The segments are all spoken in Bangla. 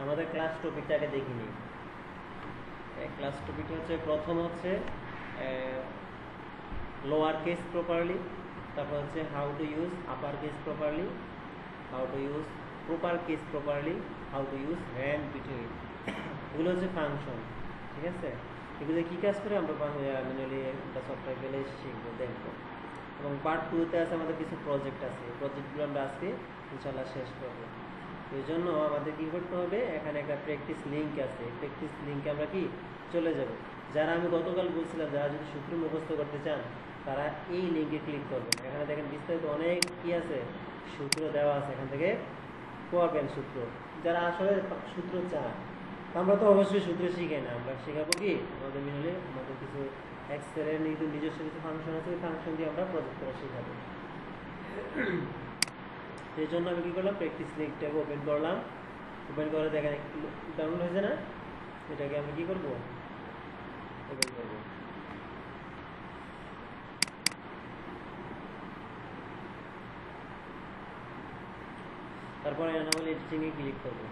আমাদের ক্লাস টপিকটাকে দেখি নিই। ক্লাস টপিকটা হচ্ছে, প্রথম হচ্ছে লোয়ার কেস প্রপারলি, তারপর হচ্ছে how to use upper case properly, how to use proper case properly, how to use hand between. এগুলো হচ্ছে ফাংশন, ঠিক আছে? এগুলো কী কাজ করে আমরা ম্যানুয়ালি একটা সফটওয়্যার গেলে শিখবো, দেখবো। এবং পার্ট 2-তে আছে আমাদের কিছু প্রজেক্ট আছে, এই প্রজেক্টগুলো আমরা আজকে ইনশাল্লাহ শেষ করবো। এই জন্য আমাদের কী করতে হবে, এখানে একটা প্র্যাকটিস লিঙ্ক আছে, প্র্যাকটিস লিঙ্কে আমরা কি চলে যাব। যারা আমি গতকাল বলছিলাম, যারা যদি সূত্র মুখস্থ করতে চান তারা এই লিঙ্কে ক্লিক করবেন। এখানে দেখেন বিস্তারিত অনেক কি আছে, সূত্র দেওয়া আছে, এখান থেকে পাবেন সূত্র। যারা আসলে সূত্র চান, আমরা তো অবশ্যই সূত্র শিখে না, আমরা শেখাবো কি আমাদের মিলে আমাদের কিছু এক্সেলের নিজস্ব কিছু ফাংশন আছে, ওই ফাংশন দিয়ে আমরা প্রজেক্ট করা শেখাবো। এই জন্য আমি কী করলাম, প্র্যাকটিস লিঙ্কটাকে ওপেন করলাম। ওপেন করে দেখেন ডাউনলোড হয়েছে না, এটাকে আমি কী করবো, ওপেন করবো। তারপরে এনাবল এডিটিংয়ে ক্লিক করবো।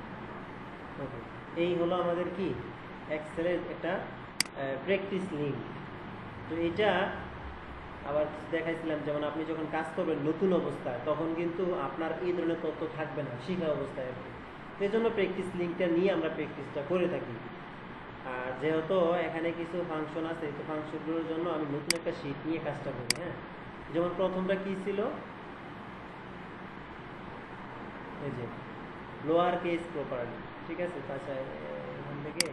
ওকে, এই হলো আমাদের কি এক্সেলের একটা প্র্যাকটিস লিঙ্ক। তো এটা আবার দেখাইছিলাম, যেমন আপনি যখন কাজ করবেন নতুন অবস্থায়, তখন কিন্তু আপনার এই ধরনের তথ্য থাকবে না শিখা অবস্থায়। সেই জন্য প্র্যাকটিস লিঙ্কটা নিয়ে আমরা প্র্যাকটিসটা করে থাকি। আর যেহেতু এখানে কিছু ফাংশন আছে, তো ফাংশনগুলোর জন্য আমি নতুন একটা শীট নিয়ে কাজটা করি। হ্যাঁ, যেমন প্রথমটা কি ছিল, এই যে লোয়ার কেস প্রপারলি, ঠিক আছে? তাছাড়া এখান থেকে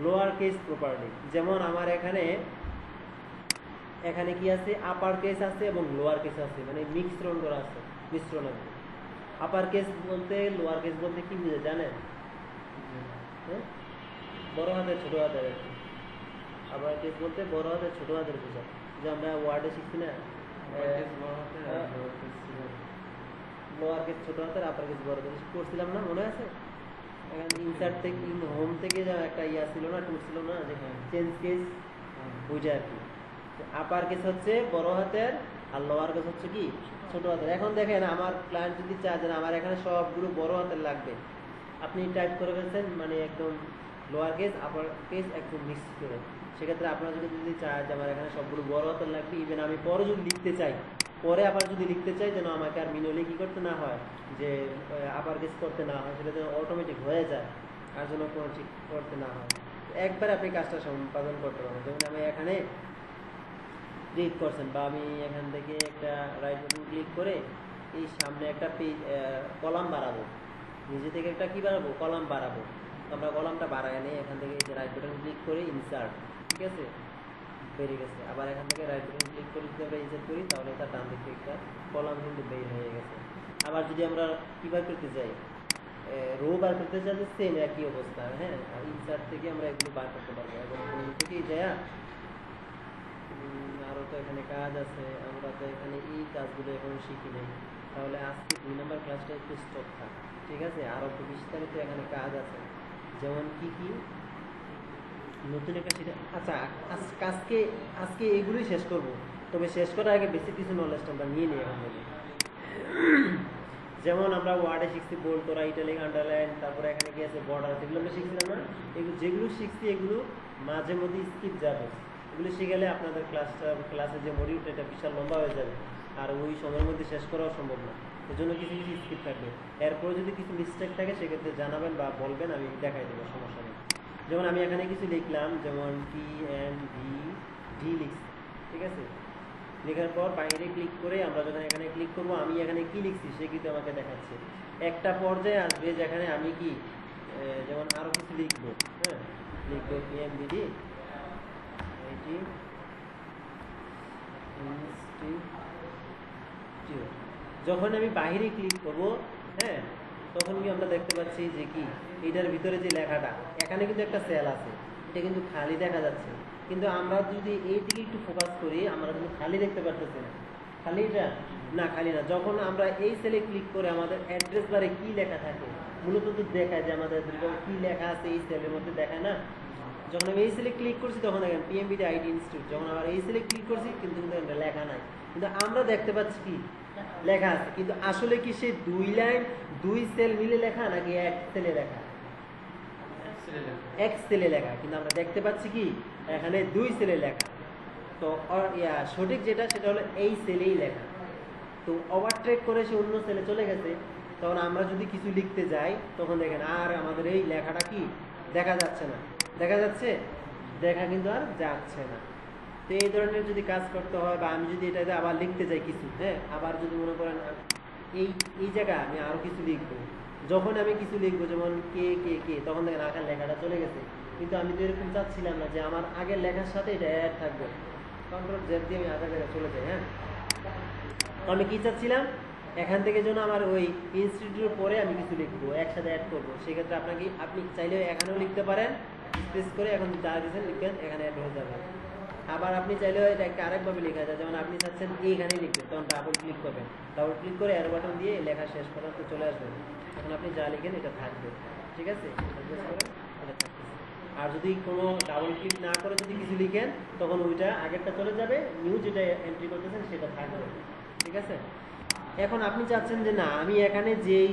লোয়ার কেস প্রপারলি, যেমন আমার এখানে কি আছে, আপার কেস আছে এবং লোয়ার কেস আছে, মানে মিশ্রণ করা আছে, মিশ্রণ আছে। আপার কেস বলতে লোয়ার কেস বলতে কি বুঝে জানেন? বড় হাতের ছোট হাতের। আপার কেস বলতে বড় হাতের ছোট হাতের বোঝায়, যে আমরা ওয়ার্ডে শিখছি না, লোয়ার কেস ছোট হাতের, আপার কেস বড় হাতের করছিলাম না, মনে আছে? এখানে ইনসার্ট থেকে হোম থেকে একটা ইয়া ছিল না, টুল ছিল না, যে চেঞ্জ কেস, ওইটা আর কি। আপার কেস হচ্ছে বড় হাতের আর লোয়ার কেস হচ্ছে কি ছোট হাতের। এখন দেখেন, আমার ক্লায়েন্ট যদি চায় যে আমার এখানে সবগুলো বড় হাতের লাগবে, আপনি টাইপ করে ফেলছেন, মানে একদম লোয়ার কেস আপার কেস একদম মিক্স করে। সেক্ষেত্রে আপনারা যদি চায় যে আমার এখানে সবগুলো বড় হাতের লাগবে, ইভেন আমি পরে যদি লিখতে চাই, পরে আবার যদি লিখতে চাই, যেন আমাকে আর মিনুয়ালি কি করতে না হয়, যে আপার কেস করতে না হয়, সেটা যেন অটোমেটিক হয়ে যায়, আর যেন কোনো ঠিক করতে না হয়, একবারে আপনি কাজটা সম্পাদন করতে পারবেন। যেমন আমি এখানে ক্লিক করছেন, বা আমি এখান থেকে একটা রাইট বাটন ক্লিক করে এই সামনে একটা কলাম বাড়াবো, নিজে থেকে একটা কি বাড়াবো, কলাম বাড়াবো। আমরা কলামটা বাড়াই নিয়ে এখান থেকে এই যে রাইট বাটন ক্লিক করে ইনসার্ট, ঠিক আছে, বেরিয়ে গেছে। আবার এখান থেকে রাইট বাটন ক্লিক করে যদি আমরা ইনসার্ট করি, তাহলে তার ডান দিকে একটা কলাম কিন্তু বের হয়ে গেছে। আবার যদি আমরা কি বার করতে চাই, রো বার করতে চাই, সেম একই অবস্থা। হ্যাঁ, ইনসার্ট থেকে আমরা এগুলো বার করতে পারবো। এবং থেকেই যায়, আরও তো এখানে কাজ আছে, আমরা তো এখানে এই কাজগুলো এখন শিখি নাই, তাহলে আজকে 2 নম্বর ক্লাসটা একটু স্টপ থাক, ঠিক আছে? আরও তো বিস্তারিত এখানে কাজ আছে, যেমন কি কি নতুন একটা সেটা। আচ্ছা, আজকে এইগুলোই শেষ করব, তবে শেষ করার আগে বেশি কিছু নলেজটা আমরা নিয়ে নিই এখন থেকে। যেমন আমরা ওয়ার্ডে শিখছি বোল্ড করা, ইটালিক, আন্ডারলাইন, তারপরে এখানে কি আছে বর্ডার, যেগুলো আমরা শিখছিলাম না, এগুলো যেগুলো শিখছি এগুলো মাঝে মধ্যে স্কিপ যাবে। এগুলো শিখালে আপনাদের ক্লাসে যে মডিউলটা, এটা বিশাল লম্বা হয়ে যাবে, আর ওই সময়ের মধ্যে শেষ করাও সম্ভব না। এর জন্য কিছু কিছু স্কিপ থাকবে। এরপরে যদি কিছু মিস্টেক থাকে সেক্ষেত্রে জানাবেন বা বলবেন, আমি দেখাই দেবো, সমস্যা নেই। যেমন আমি এখানে কিছু লিখলাম, যেমন TNVD লিখছি, ঠিক আছে? লেখার পর বাইরে ক্লিক করে আমরা যখন এখানে ক্লিক করব, আমি এখানে কি লিখছি সে কিন্তু আমাকে দেখাচ্ছে। একটা পর্যায়ে আসবে যেখানে আমি কি যেমন আরও কিছু লিখবো, হ্যাঁ, লিখবো PMBD যখন আমি বাইরে ক্লিক করব, হ্যাঁ, তখন কি আমরা দেখতে পাচ্ছি যে কি এটার ভিতরে যে লেখাটা, এখানে কিন্তু একটা সেল আছে, এটা কিন্তু খালি দেখা যাচ্ছে। কিন্তু আমরা যদি এই দিকে একটু ফোকাস করি, আমরা কিন্তু খালি দেখতে পারতেছি না। খালি এটা না, খালি না। যখন আমরা এই সেলে ক্লিক করে আমাদের অ্যাড্রেস বারে কি লেখা থাকে, মূলত তো দেখায় যে আমাদের কি লেখা আছে এই সেলের মধ্যে, দেখায় না? যখন আমি এই সেলে ক্লিক করছি তখন দেখেন PMBD IT ইনস্টিটিউট। যখন আবার এই সেলে ক্লিক করছি কিন্তু লেখা নাই, কিন্তু আমরা দেখতে পাচ্ছি কি লেখা আছে, কিন্তু আসলে কি সেই 2 লাইন 2 সেল মিলে লেখা নাকি এক সেলে লেখা? এক সেলে লেখা, কিন্তু আমরা দেখতে পাচ্ছি কি এখানে 2 সেলে লেখা। তো সঠিক যেটা সেটা হলো এই সেলেই লেখা। তো ওভারট্রেক করে সে অন্য সেলে চলে গেছে, তখন আমরা যদি কিছু লিখতে যাই তখন দেখেন আর আমাদের এই লেখাটা কি দেখা যাচ্ছে না। দেখা যাচ্ছে? দেখা কিন্তু আর যাচ্ছে না। তো এই ধরনের যদি কাজ করতে হয়, বা আমি যদি এটাতে আবার লিখতে যাই কিছু, হ্যাঁ, আবার যদি মনে করেন এই এই জায়গায় আমি আরো কিছু লিখবো, যখন আমি কিছু লিখবো যেমন কে কে কে, তখন দেখেন আগের লেখাটা চলে গেছে। কিন্তু আমি তো এরকম চাচ্ছিলাম না যে আমার আগের লেখার সাথে এটা অ্যাড থাকবে। কন্ট্রোল জেড দিয়ে আমি আগের জায়গায় চলে যাই। হ্যাঁ, আমি কি চাচ্ছিলাম এখান থেকে যেন আমার ওই ইনস্টিটিউটের পরে আমি কিছু লিখবো, একসাথে অ্যাড করবো। সেক্ষেত্রে আপনি চাইলে এখানেও লিখতে পারেন, স্পেস করে এখন যা দিচ্ছেন লিখবেন, এখানে অ্যাড হয়ে যাবে। আবার আপনি চাইলেও এটাকে আরেকভাবে লেখা যায়, যেমন আপনি চাচ্ছেন এইখানেই লিখবেন, তখন ডাবল ক্লিক করবেন, ডাবল ক্লিক করে অ্যারো বাটন দিয়ে লেখা শেষ পর্যন্ত চলে আসবেন। এখন আপনি যা লিখেন এটা থাকবে, ঠিক আছে? এটা থাকতেছে। আর যদি কোনো ডাবল ক্লিক না করে যদি কিছু লিখেন, তখন ওইটা আগেরটা চলে যাবে, নিউ যেটা এন্ট্রি করতেছেন সেটা থাকবে, ঠিক আছে? এখন আপনি চাচ্ছেন যে না, আমি এখানে যেই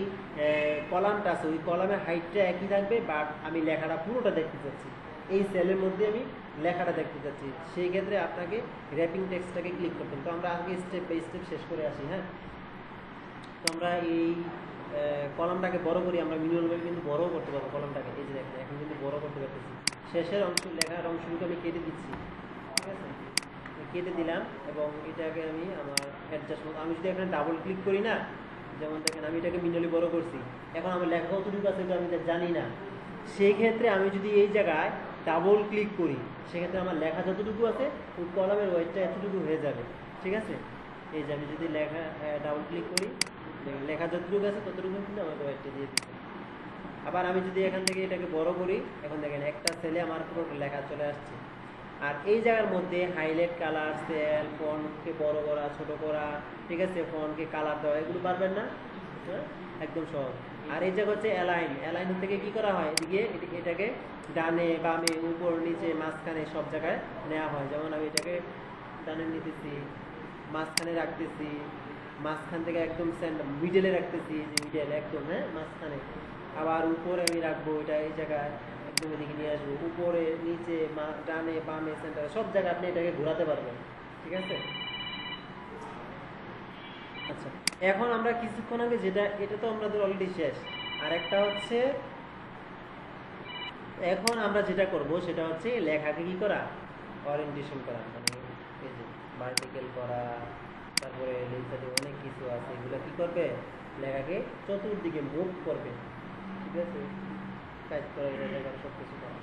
কলামটা আছে ওই কলামের হাইটটা একই থাকবে, বাট আমি লেখাটা পুরোটা দেখতে চাচ্ছি, এই সেলের মধ্যে আমি লেখাটা দেখতে চাচ্ছি। সেই ক্ষেত্রে আপনাকে র্যাপিং টেক্সটটাকে ক্লিক করতে হবে। তো আমরা আগে স্টেপ বাই স্টেপ শেষ করে আসি। হ্যাঁ, তো আমরা এই কলামটাকে বড় করি, আমরা ম্যানুয়ালভাবে কিন্তু বড়ও করতে পারবো কলামটাকে। এই যে দেখেন এখন কিন্তু বড় করতে পারতেছি। শেষের অংশ লেখার অংশটুকু আমি কেটে দিচ্ছি, ঠিক আছে? কেটে দিলাম এবং এটাকে আমি আমার অ্যাডজাস্টমেন্ট, আমি যদি এখানে ডাবল ক্লিক করি না, যেমন দেখেন আমি এটাকে ম্যানুয়ালি বড় করছি, এখন আমার লেখা কতটুকু আছে এটা আমি জানি না। সেই ক্ষেত্রে আমি যদি এই জায়গায় ডাবল ক্লিক করি, সেক্ষেত্রে আমার লেখা যতটুকু আছে ওই কলামের ওয়েটটা এতটুকু হয়ে যাবে, ঠিক আছে? এই যে আমি যদি লেখা ডাবল ক্লিক করি, লেখা যতটুকু আছে ততটুকু কিন্তু আমাকে ওয়েটটা দিয়ে দিচ্ছে। আবার আমি যদি এখান থেকে এটাকে বড় করি, এখন দেখেন একটা সেলে আমার পুরো লেখা চলে আসছে। আর এই জায়গার মধ্যে হাইলাইট, কালার, সেল, ফন্টকে বড় করা, ছোট করা, ঠিক আছে, ফন্টকে কালার দেওয়া, এগুলো পারবেন না? হ্যাঁ, একদম সহজ। আর এই জায়গা হচ্ছে অ্যালাইন। অ্যালাইন থেকে কি করা হয়, এদিকে এটাকে ডানে বামে উপর নিচে মাঝখানে সব জায়গায় নেওয়া হয়। যেমন আমি এটাকে ডানে নিতেছি, মাঝখানে রাখতেছি, মাঝখান থেকে একদম মিডলে রাখতেছি, যে মিডল একদম, হ্যাঁ, মাঝখানে। আবার উপরে আমি রাখবো, এটা এই জায়গায় একদম এদিকে নিয়ে আসবো, উপরে নিচে ডানে বামে সেন্টারে সব জায়গায় আপনি এটাকে ঘোরাতে পারবেন, ঠিক আছে? আচ্ছা, এখন আমরা কিছুক্ষণ আগে যেটা, এটা তো আমাদের অলরেডি শেষ। আর একটা হচ্ছে এখন আমরা যেটা করব সেটা হচ্ছে লেখাকে কি করা, ওরিয়েন্টেশন করা, মানে এই যে ভার্টিক্যাল করা, তারপরে লেখাতে অনেক কিছু আছে, এগুলো কি করবে, লেখাকে চতুর্দিকে মুভ করবে, ঠিক আছে? কাজ করা, এটা সব কিছু করা।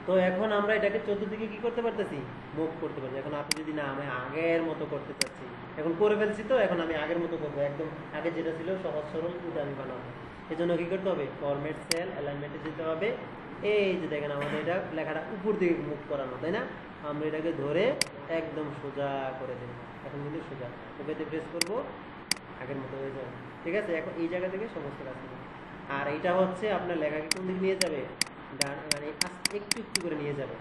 তো এখন আমরা এটাকে চতুর্দিকে কি করতে পারতেছি, মুভ করতে পারছি। এখন আপনি যদি না আমি আগের মতো করতে চাচ্ছি, এখন করে ফেলছি, তো এখন আমি আগের মতো করবো, একদম আগে যেটা ছিল সহজ সরল ওটা আমি বানাবো। এই জন্য কি করতে হবে, ফরম্যাট সেল অ্যালাইনমেন্টে যেতে হবে। এই যে দেখেন আমাদের এটা লেখাটা উপর দিকে মুভ করানো, তাই না? আমরা এটাকে ধরে একদম সোজা করে দেব। এখন কিন্তু সোজা, ওকেতে প্রেস করবো, আগের মতো হয়ে যাবে, ঠিক আছে? এখন এই জায়গা থেকে সমস্ত কাজ করবো। আর এটা হচ্ছে আপনার লেখাকে কোন দিকে নিয়ে যাবে, মানে একটু একটু করে নিয়ে যাবে।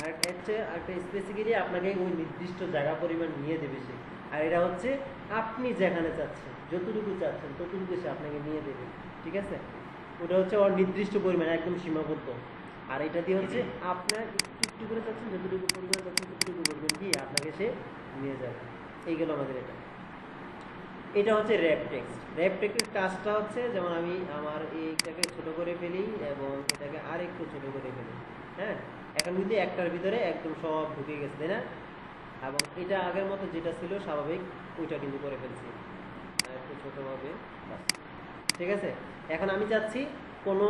আর হচ্ছে একটা স্পেসিফিক্যালি আপনাকে ওই নির্দিষ্ট জায়গা পরিমাণ নিয়ে দেবে সে। আর এটা হচ্ছে আপনি যেখানে চাচ্ছেন, যতটুকু চাচ্ছেন ততটুকু সে আপনাকে নিয়ে দেবে, ঠিক আছে? ওটা হচ্ছে ওর নির্দিষ্ট পরিমাণ, একদম সীমাবদ্ধ। আর এটা দিয়ে হচ্ছে আপনার একটু একটু করে চাচ্ছেন, যতটুকু পরিমাণ চাচ্ছেন ততটুকু করবেন, কি আপনাকে সে নিয়ে যাবে। এই গেল আমাদের এটা। এটা হচ্ছে র্যাপ টেক্সট। র্যাপ টেক্সটের কাজটা হচ্ছে, যেমন আমি আমার এইটাকে ছোট করে ফেলি এবং এটাকে আর একটু ছোট করে ফেলি, হ্যাঁ, এখন কিন্তু একটার ভিতরে একদম সব ঢুকে গেছে, তাই না? এবং এটা আগের মতো যেটা ছিল স্বাভাবিক ওইটা কিন্তু করে ফেলছি একটু ছোটোভাবে, ঠিক আছে? এখন আমি চাচ্ছি কোনো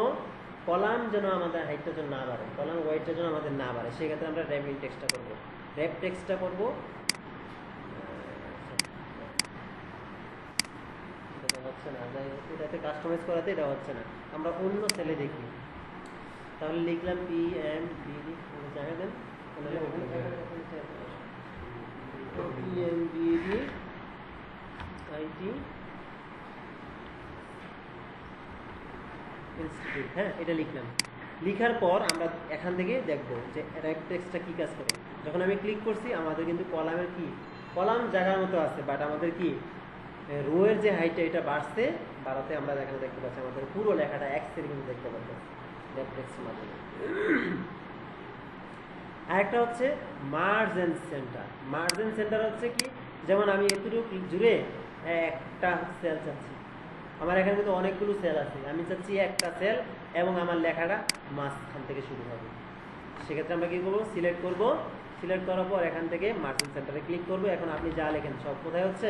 কলাম যেন আমাদের হাইটটা যেন না বাড়ে, কলাম ওয়াইটটা যেন আমাদের না বাড়ে, সেক্ষেত্রে আমরা র্যাপিং টেক্সটটা করবো। র্যাপ টেক্সটটা করবো, হচ্ছে না, যাই হোক, এটাতে কাস্টমাইজ করাতে এটা হচ্ছে না। আমরা অন্য সেলে দেখি, তাহলে লিখলাম PMBD, জায়গা দেন, PMBD IT ইনস্টিটিউট, হ্যাঁ, এটা লিখলাম। লিখার পর আমরা এখান থেকে দেখবো যে র্যাপ টেক্সটটা কী কাজ করে। যখন আমি ক্লিক করছি আমাদের কিন্তু কলামের কি কলাম জায়গার মতো আছে, বাট আমাদের কি রোয়ের যে হাইটটা এটা বাড়ছে, বাড়াতে আমরা এখানে দেখতে পাচ্ছি আমাদের পুরো লেখাটা এক্সেল কিন্তু দেখতে পাচ্ছি লেফটেক্সের মাধ্যমে। আরেকটা হচ্ছে মার্জিন সেন্টার। মার্জিন সেন্টার হচ্ছে কি, যেমন আমি এতটুকু জুড়ে একটা সেল চাচ্ছি, আমার এখানে কিন্তু অনেকগুলো সেল আছে, আমি চাচ্ছি একটা সেল এবং আমার লেখাটা মাঝখান থেকে শুরু হবে। সেক্ষেত্রে আমরা কি করবো, সিলেক্ট করব, সিলেক্ট করার পর এখান থেকে মার্জিন সেন্টারে ক্লিক করবো। এখন আপনি যা লেখেন সব কোথায় হচ্ছে,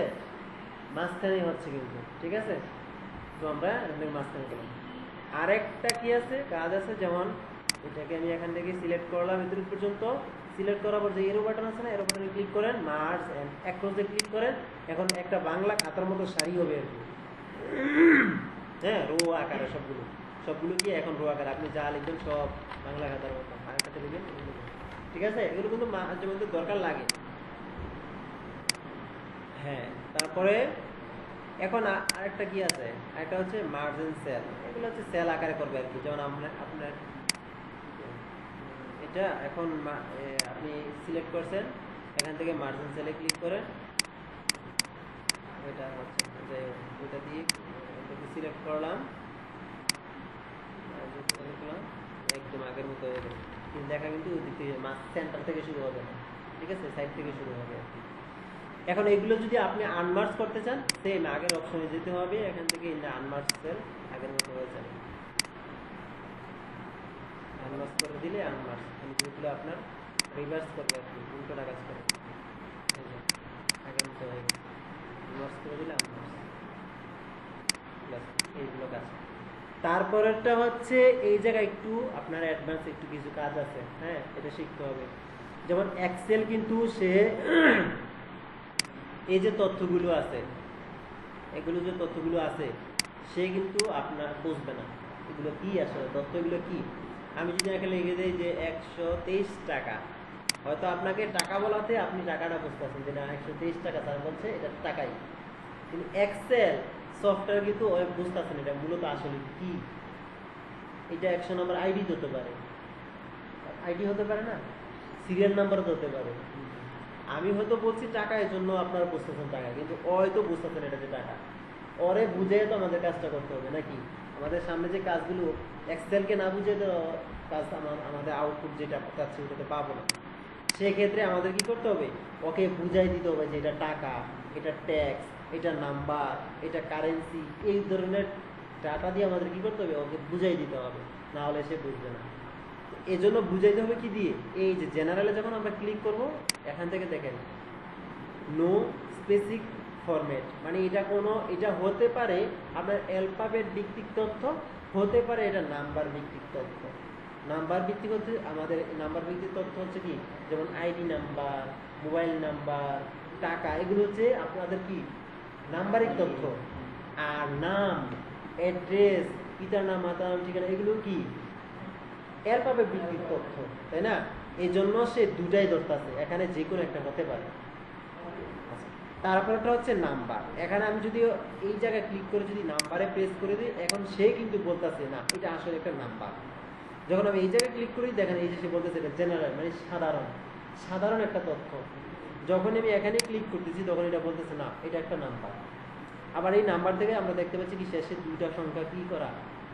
মাঝখানেই হচ্ছে কিন্তু, ঠিক আছে। তো আমরা এখান থেকে মাঝখানে গেলাম। আরেকটা কি আছে, কাজ আছে, যেমন এটাকে আমি এখান থেকে সিলেক্ট করলাম এতটুকু পর্যন্ত। সিলেক্ট করার পর যে এরো বাটন আছে না, এরো বাটনে ক্লিক করেন, মার্জ এন্ড অ্যাক্রসে ক্লিক করেন। এখন একটা বাংলা খাতার মতো সারি হবে আর কি, হ্যাঁ, রো আকারে সবগুলো, সবগুলো কি এখন রো আকারে, আপনি যা লিখবেন সব বাংলা খাতার মতো আরেকটাতে লিখবেন, ঠিক আছে। এগুলো কিন্তু মাঝে মধ্যে দরকার লাগে, হ্যাঁ। তারপরে এখন আরেকটা কি আছে, একটা হচ্ছে মার্জিন সেল। এগুলো হচ্ছে সেল আকারে করবে আর কি, যেমন আপনার এটা এখন আপনি সিলেক্ট করছেন, এখান থেকে মার্জিন সেলে ক্লিক করেন, এটা হচ্ছে যে ওটা দিয়ে সিলেক্ট করলাম, একদম আগের মতো হয়ে গেল, কিন্তু দেখা কিন্তু ওই দিক থেকে সেন্টার থেকে শুরু হবে না, ঠিক আছে, সাইড থেকে শুরু হবে আর কি। এখন এগুলো যদি আপনি আনমার্জ করতে চান, সেম আগের অপশনে যেতে হবে, এখান থেকে আনমার্জ সেল আগের মতো হয়ে যাবে, আনমার্জ করে দিলে আনমার্জ, যেগুলো আপনার রিভার্স করবে আর কি, উল্টোটা কাজ করে, আগের মতো হয়ে গেছে, আনমার্জ করে দিলে আনমার্জ, এইগুলো কাজ। তারপরেরটা হচ্ছে এই জায়গায় একটু আপনার অ্যাডভান্স একটু কিছু কাজ আছে, হ্যাঁ, এটা শিখতে হবে। যেমন এক্সেল কিন্তু সে এই যে তথ্যগুলো আছে, এগুলো যে তথ্যগুলো আছে, সে কিন্তু আপনার বুঝবে না এগুলো কি আসলে তথ্য, এগুলো কি। আমি যদি এখানে লিখে দিই যে 123 টাকা, হয়তো আপনাকে টাকা বলাতে আপনি টাকাটা বুঝতেছেন যে না 123 টাকা, তার বলছে এটা টাকাই, কিন্তু এক্সেল সফটওয়্যার কিন্তু বুঝতেছেন এটা মূলত আসলে কি। এটা 100 নম্বর আইডি হতে পারে, আইডি হতে পারে না, সিরিয়াল নাম্বার হতে পারে। আমি হয়তো বলছি টাকা, এই জন্য আপনারা বুঝতেছেন টাকা, কিন্তু ও হয়তো বুঝতেছেন এটা যে টাকা, ওরে বুঝে তো আমাদের কাজটা করতে হবে নাকি। আমাদের সামনে যে কাজগুলো এক্সেলকে না বুঝে তো কাজ আমাদের আউটপুট যেটা চাচ্ছি ওটাতে পাবো না। সেক্ষেত্রে আমাদের কি করতে হবে, ওকে বুঝাই দিতে হবে যে এটা টাকা, এটা ট্যাক্স, এটা নাম্বার, এটা কারেন্সি, এই ধরনের ডাটা দিয়ে আমাদের কি করতে হবে, ওকে বুঝাই দিতে হবে, না হলে সে বুঝবে না। এই জন্য বুঝাইতে হবে কি দিয়ে, এই যে জেনারেলে যখন আমরা ক্লিক করব, এখান থেকে দেখেন নো স্পেসিফিক ফরম্যাট, মানে এটা কোনো, এটা হতে পারে আপনার অ্যালফাবেট ভিত্তিক তথ্য, হতে পারে এটা নাম্বার ভিত্তিক তথ্য। নাম্বার ভিত্তিক হচ্ছে আমাদের নাম্বার ভিত্তিক তথ্য হচ্ছে কি, যেমন আইডি নাম্বার, মোবাইল নাম্বার, টাকা, এগুলো হচ্ছে আপনাদের কি নাম্বারিক তথ্য। আর নাম, অ্যাড্রেস, পিতার নাম, মাতার নাম, ঠিকানা, এগুলো কি অ্যালফাবেট ভিত্তিক তথ্য, তাই না। এই জন্য সে দুটাই ধরতেছে, এখানে যে কোনো একটা হতে পারে। তারপরটা হচ্ছে নাম্বার। এখানে আমি যদি এই জায়গায় ক্লিক করে যদি নাম্বারে প্রেস করে দিই, এখন সে কিন্তু বলতেছে না এটা আসলে একটা নাম্বার। যখন আমি এই জায়গায় ক্লিক করি, দেখেন এই যে সে বলতেছে এটা জেনারেল, মানে সাধারণ, সাধারণ একটা তথ্য। যখন আমি এখানে ক্লিক করতেছি, তখন এটা বলতেছে না এটা একটা নাম্বার। আবার এই নাম্বার থেকে আমরা দেখতে পাচ্ছি কি শেষে দুইটা সংখ্যা কি করা,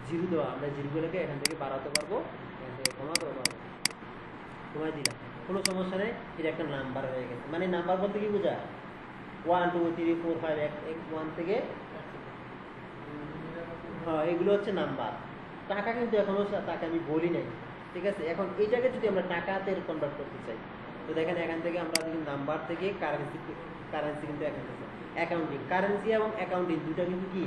জিরো দেওয়া, আমরা জিরোগুলোকে এখান থেকে বাড়াতে পারবো, এখান থেকে কমাতে পারবো, কমাই দিলাম, কোনো সমস্যা নেই, এটা একটা নাম্বার হয়ে গেছে। মানে নাম্বার বলতে কি বোঝায়, 1 2 3 4 5 1 থেকে, হ্যাঁ, এগুলো হচ্ছে নাম্বার। টাকা কিন্তু এখনো টাকা আমি বলি নাই, ঠিক আছে। এখন এইটাকে যদি আমরা টাকাতে কনভার্ট করতে চাই, তো দেখেন এখান থেকে আমরা যদি নাম্বার থেকে কারেন্সি, কারেন্সি কিন্তু এখান থেকে অ্যাকাউন্টিং, কারেন্সি এবং অ্যাকাউন্টিং দুটো কিন্তু কি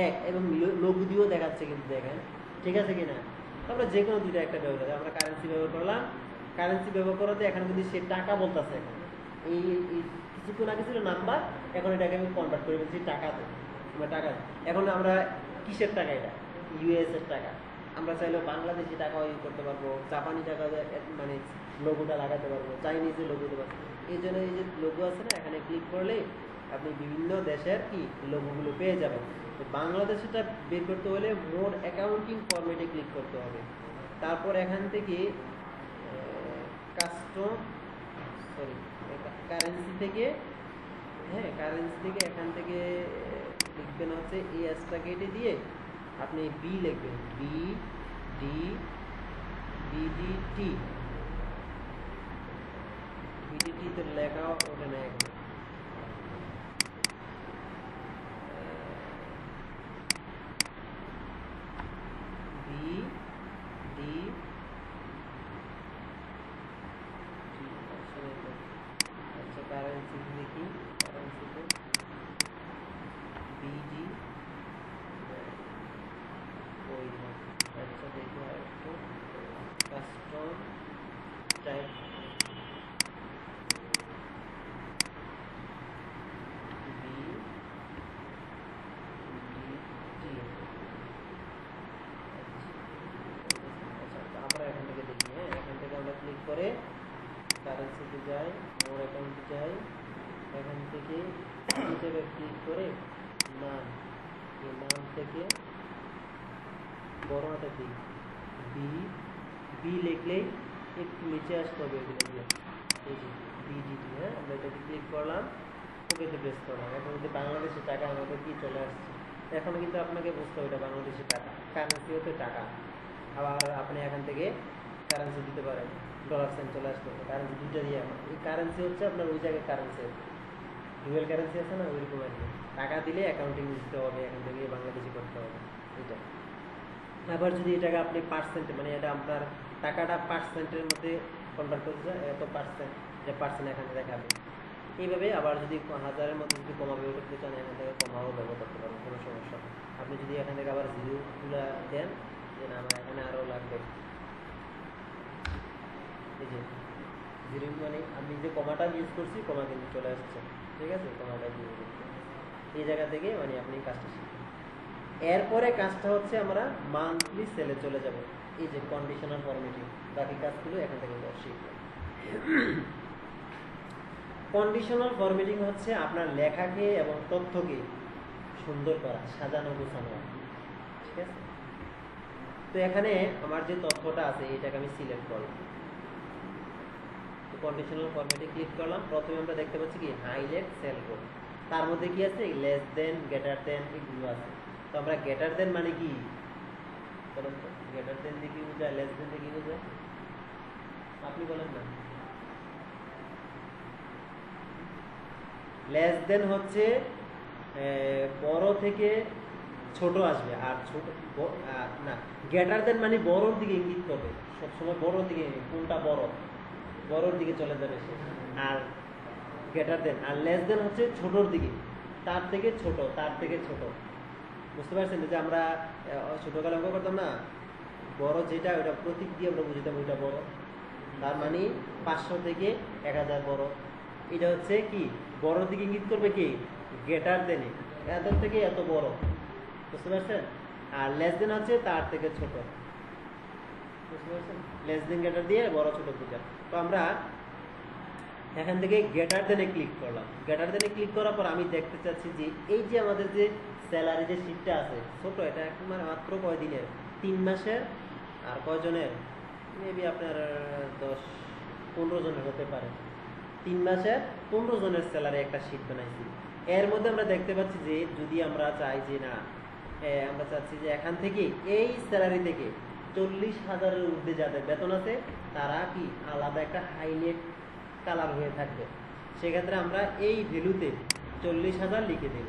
এক, এবং লঘু দিয়েও দেখাচ্ছে কিন্তু, দেখেন ঠিক আছে কিনা। তারপরে যে কোনো দুইটা একটা ব্যবহার করে আমরা কারেন্সি ব্যবহার করলাম, কারেন্সি ব্যবহার করাতে এখানে কিন্তু সে টাকা বলতেছে, এখন এই কিছুক্ষণ আগে ছিল নাম্বার, এখন এটাকে আমি কনভার্ট করে ফেলছি টাকাতে, টাকা। এখন আমরা কিসের টাকা, এটা ইউএস এর টাকা, আমরা চাইলেও বাংলাদেশি টাকাও ইউজ করতে পারবো, জাপানি টাকা মানে লোগোটা লাগাতে পারবো, চাইনিজের লোগো দিতে পারবো। এই জন্য এই যে লোগো আছে না, এখানে ক্লিক করলে আপনি বিভিন্ন দেশের কি লোগোগুলো পেয়ে যাবেন। তো বাংলাদেশটা বের করতে হলে মোর অ্যাকাউন্টিং ফরম্যাটে ক্লিক করতে হবে। তারপর এখান থেকে কাস্টম, সরি কারেন্সি থেকে, হ্যাঁ কারেন্সি থেকে এখান থেকে লিখবেন হচ্ছে এই এসটা কেটে দিয়ে আপনি বি লিখবেন, বি ডি বিডিটি, বিডিটি তো লেখা ওঠে না এখন, বি ডি আচ্ছা কারেন্সি দেখি, কারেন্সিতে বিডি ওই আচ্ছা দেখি আর একটু কাস্টম টাইপ বি ডি আচ্ছা আমরা এখান থেকে দেখি, হ্যাঁ এখান থেকে আমরা ক্লিক করে কারেন্সিতে যাই, মোর অ্যাকাউন্টে যাই, এখান থেকে এই জায়গায় ক্লিক করে নাম, এই নাম থেকে বড় হাতে দিই বি, বি লিখলেই একটু নিচে আসতে হবে এগুলো দিয়ে, এই যে বিডিটি, হ্যাঁ আমরা এটাকে ক্লিক করলাম, ওকেতে প্রেস করলাম, এখন যদি বাংলাদেশের টাকা আমাদের কি চলে আসছে, এখন কিন্তু আপনাকে বুঝতে হবে এটা বাংলাদেশের টাকা, কারেন্সি হতে টাকা, আবার আপনি এখান থেকে কারেন্সি দিতে পারেন, ডলার সাইন চলে আসতে হবে, কারেন্সি দুইটা দিয়ে, এই কারেন্সি হচ্ছে আপনার ওই জায়গায় কারেন্সি, ডুয়েল কারেন্সি আছে না ওইরকম আর কি, টাকা দিলে অ্যাকাউন্টিং দিতে হবে, এখান থেকে বাংলাদেশি করতে হবে এটা। আবার যদি এটাকে আপনি পার্সেন্ট, মানে এটা আপনার টাকাটা পার্সেন্টের মধ্যে কনভার্ট করতে চান, এত পার্সেন্ট, যে পার্সেন্ট এখানে দেখাবে, এইভাবে আবার যদি হাজারের মধ্যে যদি কমাবে করতে চান এখান থেকে কমাও ব্যবহার করতে পারবেন, কোনো সমস্যা নেই। আপনি যদি এখান থেকে আবার জিরোগুলো দেন যে না আমার এখানে আরও লাগবে, এই যে জিরো মানে আমি যে কমাটা ইউজ করছি কমা কিন্তু চলে আসছে, ঠিক আছে, কমাটা ইউজ করছি এই জায়গা থেকে, মানে আপনি কাজটা শিখবেন। এরপরে কাজটা হচ্ছে আমরা মান্থলি সেলে চলে যাব, এই যে কন্ডিশনাল ফরম্যাটিং, বাকি কাজগুলো এখান থেকে শিখব। কন্ডিশনাল ফরম্যাটিং হচ্ছে আপনার লেখাকে এবং তথ্যকে সুন্দর করা, সাজানো গোছানো, ঠিক আছে। তো এখানে আমার যে তথ্যটা আছে এটাকে আমি সিলেক্ট করলাম, তো কন্ডিশনাল ফরম্যাটে ক্লিক করলাম, প্রথমে আমরা দেখতে পাচ্ছি কি হাইলাইট সেল কোড, তার মধ্যে কি আছে লেস দেন, গ্রেটার দেন, এগুলো আছে। তো আমরা গ্রেটার দেন মানে কি বলেন তো, গ্রেটার দেন দিয়ে কি বোঝায়, লেস দেন দিয়ে কি বোঝায় আপনি বলেন না। লেস দেন হচ্ছে বড় থেকে ছোট আসবে, আর ছোট না, গ্রেটার দেন মানে বড়র দিকে ইঙ্গিত করবে, সবসময় বড়র দিকে, কোনটা বড়, বড়র দিকে চলে যাবে সে, আর গ্রেটার দেন, আর লেস দেন হচ্ছে ছোটর দিকে, তার থেকে ছোট, তার থেকে ছোট, বুঝতে পারছেন যে আমরা ছোটকালে অঙ্ক করতাম না, বড় যেটা ওটা প্রতীক দিয়ে আমরা বুঝতাম ওইটা বড়, তার মানে 500 থেকে 1000 বড়, এটা হচ্ছে কি বড়র দিকে ইঙ্গিত করবে কি গ্রেটার দেনে, এত থেকে এত বড়, বুঝতে পারছেন। আর লেস দেন হচ্ছে তার থেকে ছোট, বুঝতে পারছেন, লেস দেন গ্রেটার দিয়ে বড় ছোট বোঝা। তো আমরা এখান থেকে গ্রেটার দেনে ক্লিক করলাম, গ্রেটার দেনে ক্লিক করার পর আমি দেখতে চাচ্ছি যে এই যে আমাদের যে স্যালারি যে শিটটা আছে ছোট, এটা এখন মাত্র কয়দিনের, 3 মাসের, আর কয়জনের মেবি আপনার 10-15 জনের হতে পারে, 3 মাসের 15 জনের স্যালারি একটা শিট বানাইছি। এর মধ্যে আমরা দেখতে পাচ্ছি যে যদি আমরা চাই যে না, আমরা চাচ্ছি যে এখান থেকে এই স্যালারি থেকে 40,000-এর ঊর্ধ্বে যাদের বেতন আছে তারা কি আলাদা একটা হাইলাইট কালার হয়ে থাকবে, সেক্ষেত্রে আমরা এই ভ্যালুতে 40,000 লিখে দেব,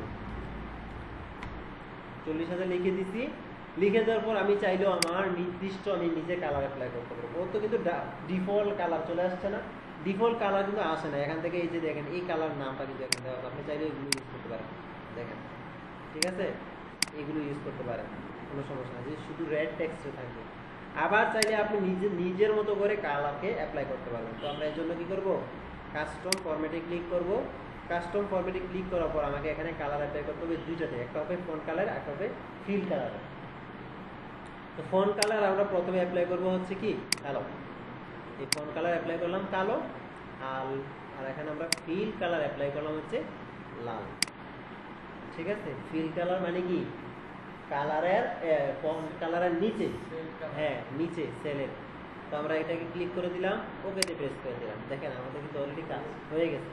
40,000 লিখে দিছি। লিখে দেওয়ার পর আমি চাইলেও আমার নির্দিষ্ট আমি নিজে কালার অ্যাপ্লাই করতে পারবো, ও তো কিন্তু ডিফল্ট কালার চলে আসছে না, ডিফল্ট কালার কিন্তু আসে না এখান থেকে, এই যে দেখেন এই কালার নামটা কিন্তু এখানে দেওয়া, আপনি চাইলে এগুলো ইউজ করতে পারেন, দেখেন ঠিক আছে, এগুলো ইউজ করতে পারেন, কোনো সমস্যা নেই, যে শুধু রেড টেক্সটে থাকবে। আবার চাইলে আপনি নিজের মতো করে কালারকে অ্যাপ্লাই করতে পারবেন। তো আমরা এর জন্য কী করবো, কাস্টম ফরম্যাটে ক্লিক করব, কাস্টম ফরম্যাটে ক্লিক করার পর আমাকে এখানে কালার অ্যাপ্লাই করতে হবে দুইটাতে, একটা হবে ফন্ট কালার, একটা হবে ফিল কালার। তো ফন্ট কালার আমরা প্রথমে অ্যাপ্লাই করব হচ্ছে কি কালো, এই ফন্ট কালার অ্যাপ্লাই করলাম কালো, আর এখানে আমরা ফিল কালার অ্যাপ্লাই করলাম হচ্ছে লাল, ঠিক আছে। ফিল কালার মানে কি কালারের ফন্ট কালারের নিচে, হ্যাঁ নিচে সেলের। তো আমরা এটাকে ক্লিক করে দিলাম, ওকেতে প্রেস করে দিলাম, দেখেন আমাদের কিন্তু অলরেডি কাজ হয়ে গেছে।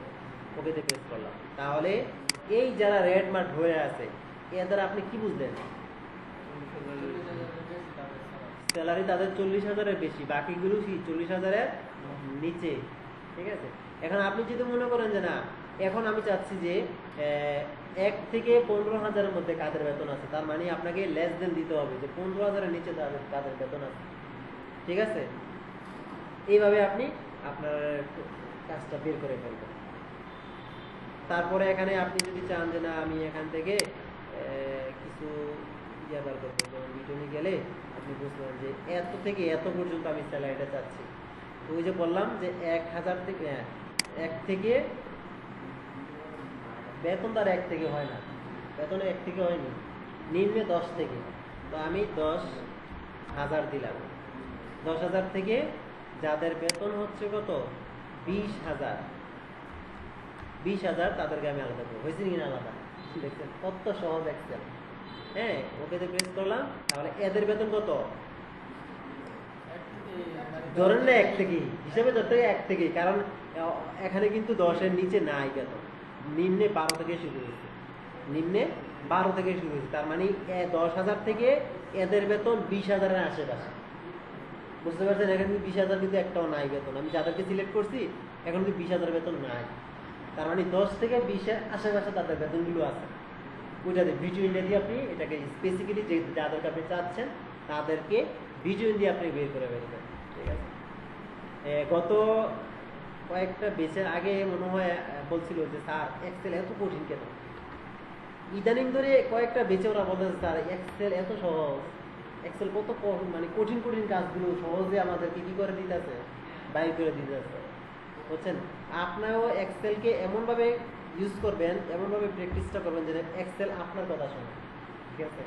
ওকেতে প্রেস করলাম। তাহলে এই যারা রেড মার্ক হয়ে আছে এর দ্বারা আপনি কি বুঝলেন? স্যালারি তাদের 40,000-এর বেশি, বাকিগুলো 40,000-এর নিচে। ঠিক আছে, এখন আপনি যদি মনে করেন যে না এখন আমি চাচ্ছি যে 1 থেকে 15,000-এর মধ্যে কাদের বেতন আছে, তার মানে আপনাকে লেস দেন দিতে হবে যে 15,000-এর নিচে কাদের বেতন আছে। ঠিক আছে, এইভাবে আপনি আপনার কাজটা বের করে ফেলবেন। তারপরে এখানে আপনি যদি চান যে না আমি এখান থেকে কিছু বার করবো, যেমন রিটার্নে গেলে আপনি বুঝবেন যে এত থেকে এত পর্যন্ত আমি স্যালারিটা চাচ্ছি। তো ওই যে বললাম যে 1,000 থেকে 1 থেকে বেতন তার 1 থেকে হয় না, বেতন 1 থেকে হয়নি, নিম্নে 10 থেকে। তো আমি 10,000 দিলাম। 10,000 থেকে যাদের বেতন হচ্ছে কত 20,000 তাদেরকে আমি আলাদা করবো। হয়েছে কিনা আলাদা? দেখছেন কত সহজ এক্সেল। হ্যাঁ, ওকেতে প্রেস করলাম। তাহলে এদের বেতন কত? ধরেন না 1 থেকে, হিসাবে ধরতে 1 থেকে, কারণ এখানে কিন্তু 10-এর নিচে নাই বেতন, নিম্নে 12 থেকে শুরু হয়েছে, নিম্নে 12 থেকে শুরু হয়েছে। তার মানে 10,000 থেকে এদের বেতন 20,000-এর আশেপাশে। বুঝতে পারছেন? এখানে কিন্তু 20,000 কিন্তু একটাও নাই বেতন। আমি যাদেরকে সিলেক্ট করছি এখন কিন্তু 20,000 বেতন নাই। তার মানে 10 থেকে 20-এর আশেপাশে তাদের বেতনগুলো আছে। ওইটাতে ভিডিও ইন্ডিয়া দিয়ে আপনি এটাকে স্পেসিফিক্যালি যে যাদেরকে আপনি চাচ্ছেন তাদেরকে ভিডিও ইন্ডিয়া আপনি বের করে বেরোবেন। ঠিক আছে, গত কয়েকটা বেচের আগে মনে হয় বলছিল যে স্যার এক্সেল এত কঠিন কেন। ইদানিং ধরে কয়েকটা বেচে ওরা বলতেছে স্যার এক্সেল এত সহজ, এক্সেল কত মানে কঠিন কঠিন কাজগুলো সহজে আমাদেরকে কি করে দিতেছে, বাইর করে দিতেছে। বুঝছেন? আপনারাও এক্সেলকে এমনভাবে ইউজ করবেন, এমনভাবে প্র্যাকটিসটা করবেন যে এক্সেল আপনার কথা শোনে। ঠিক আছে,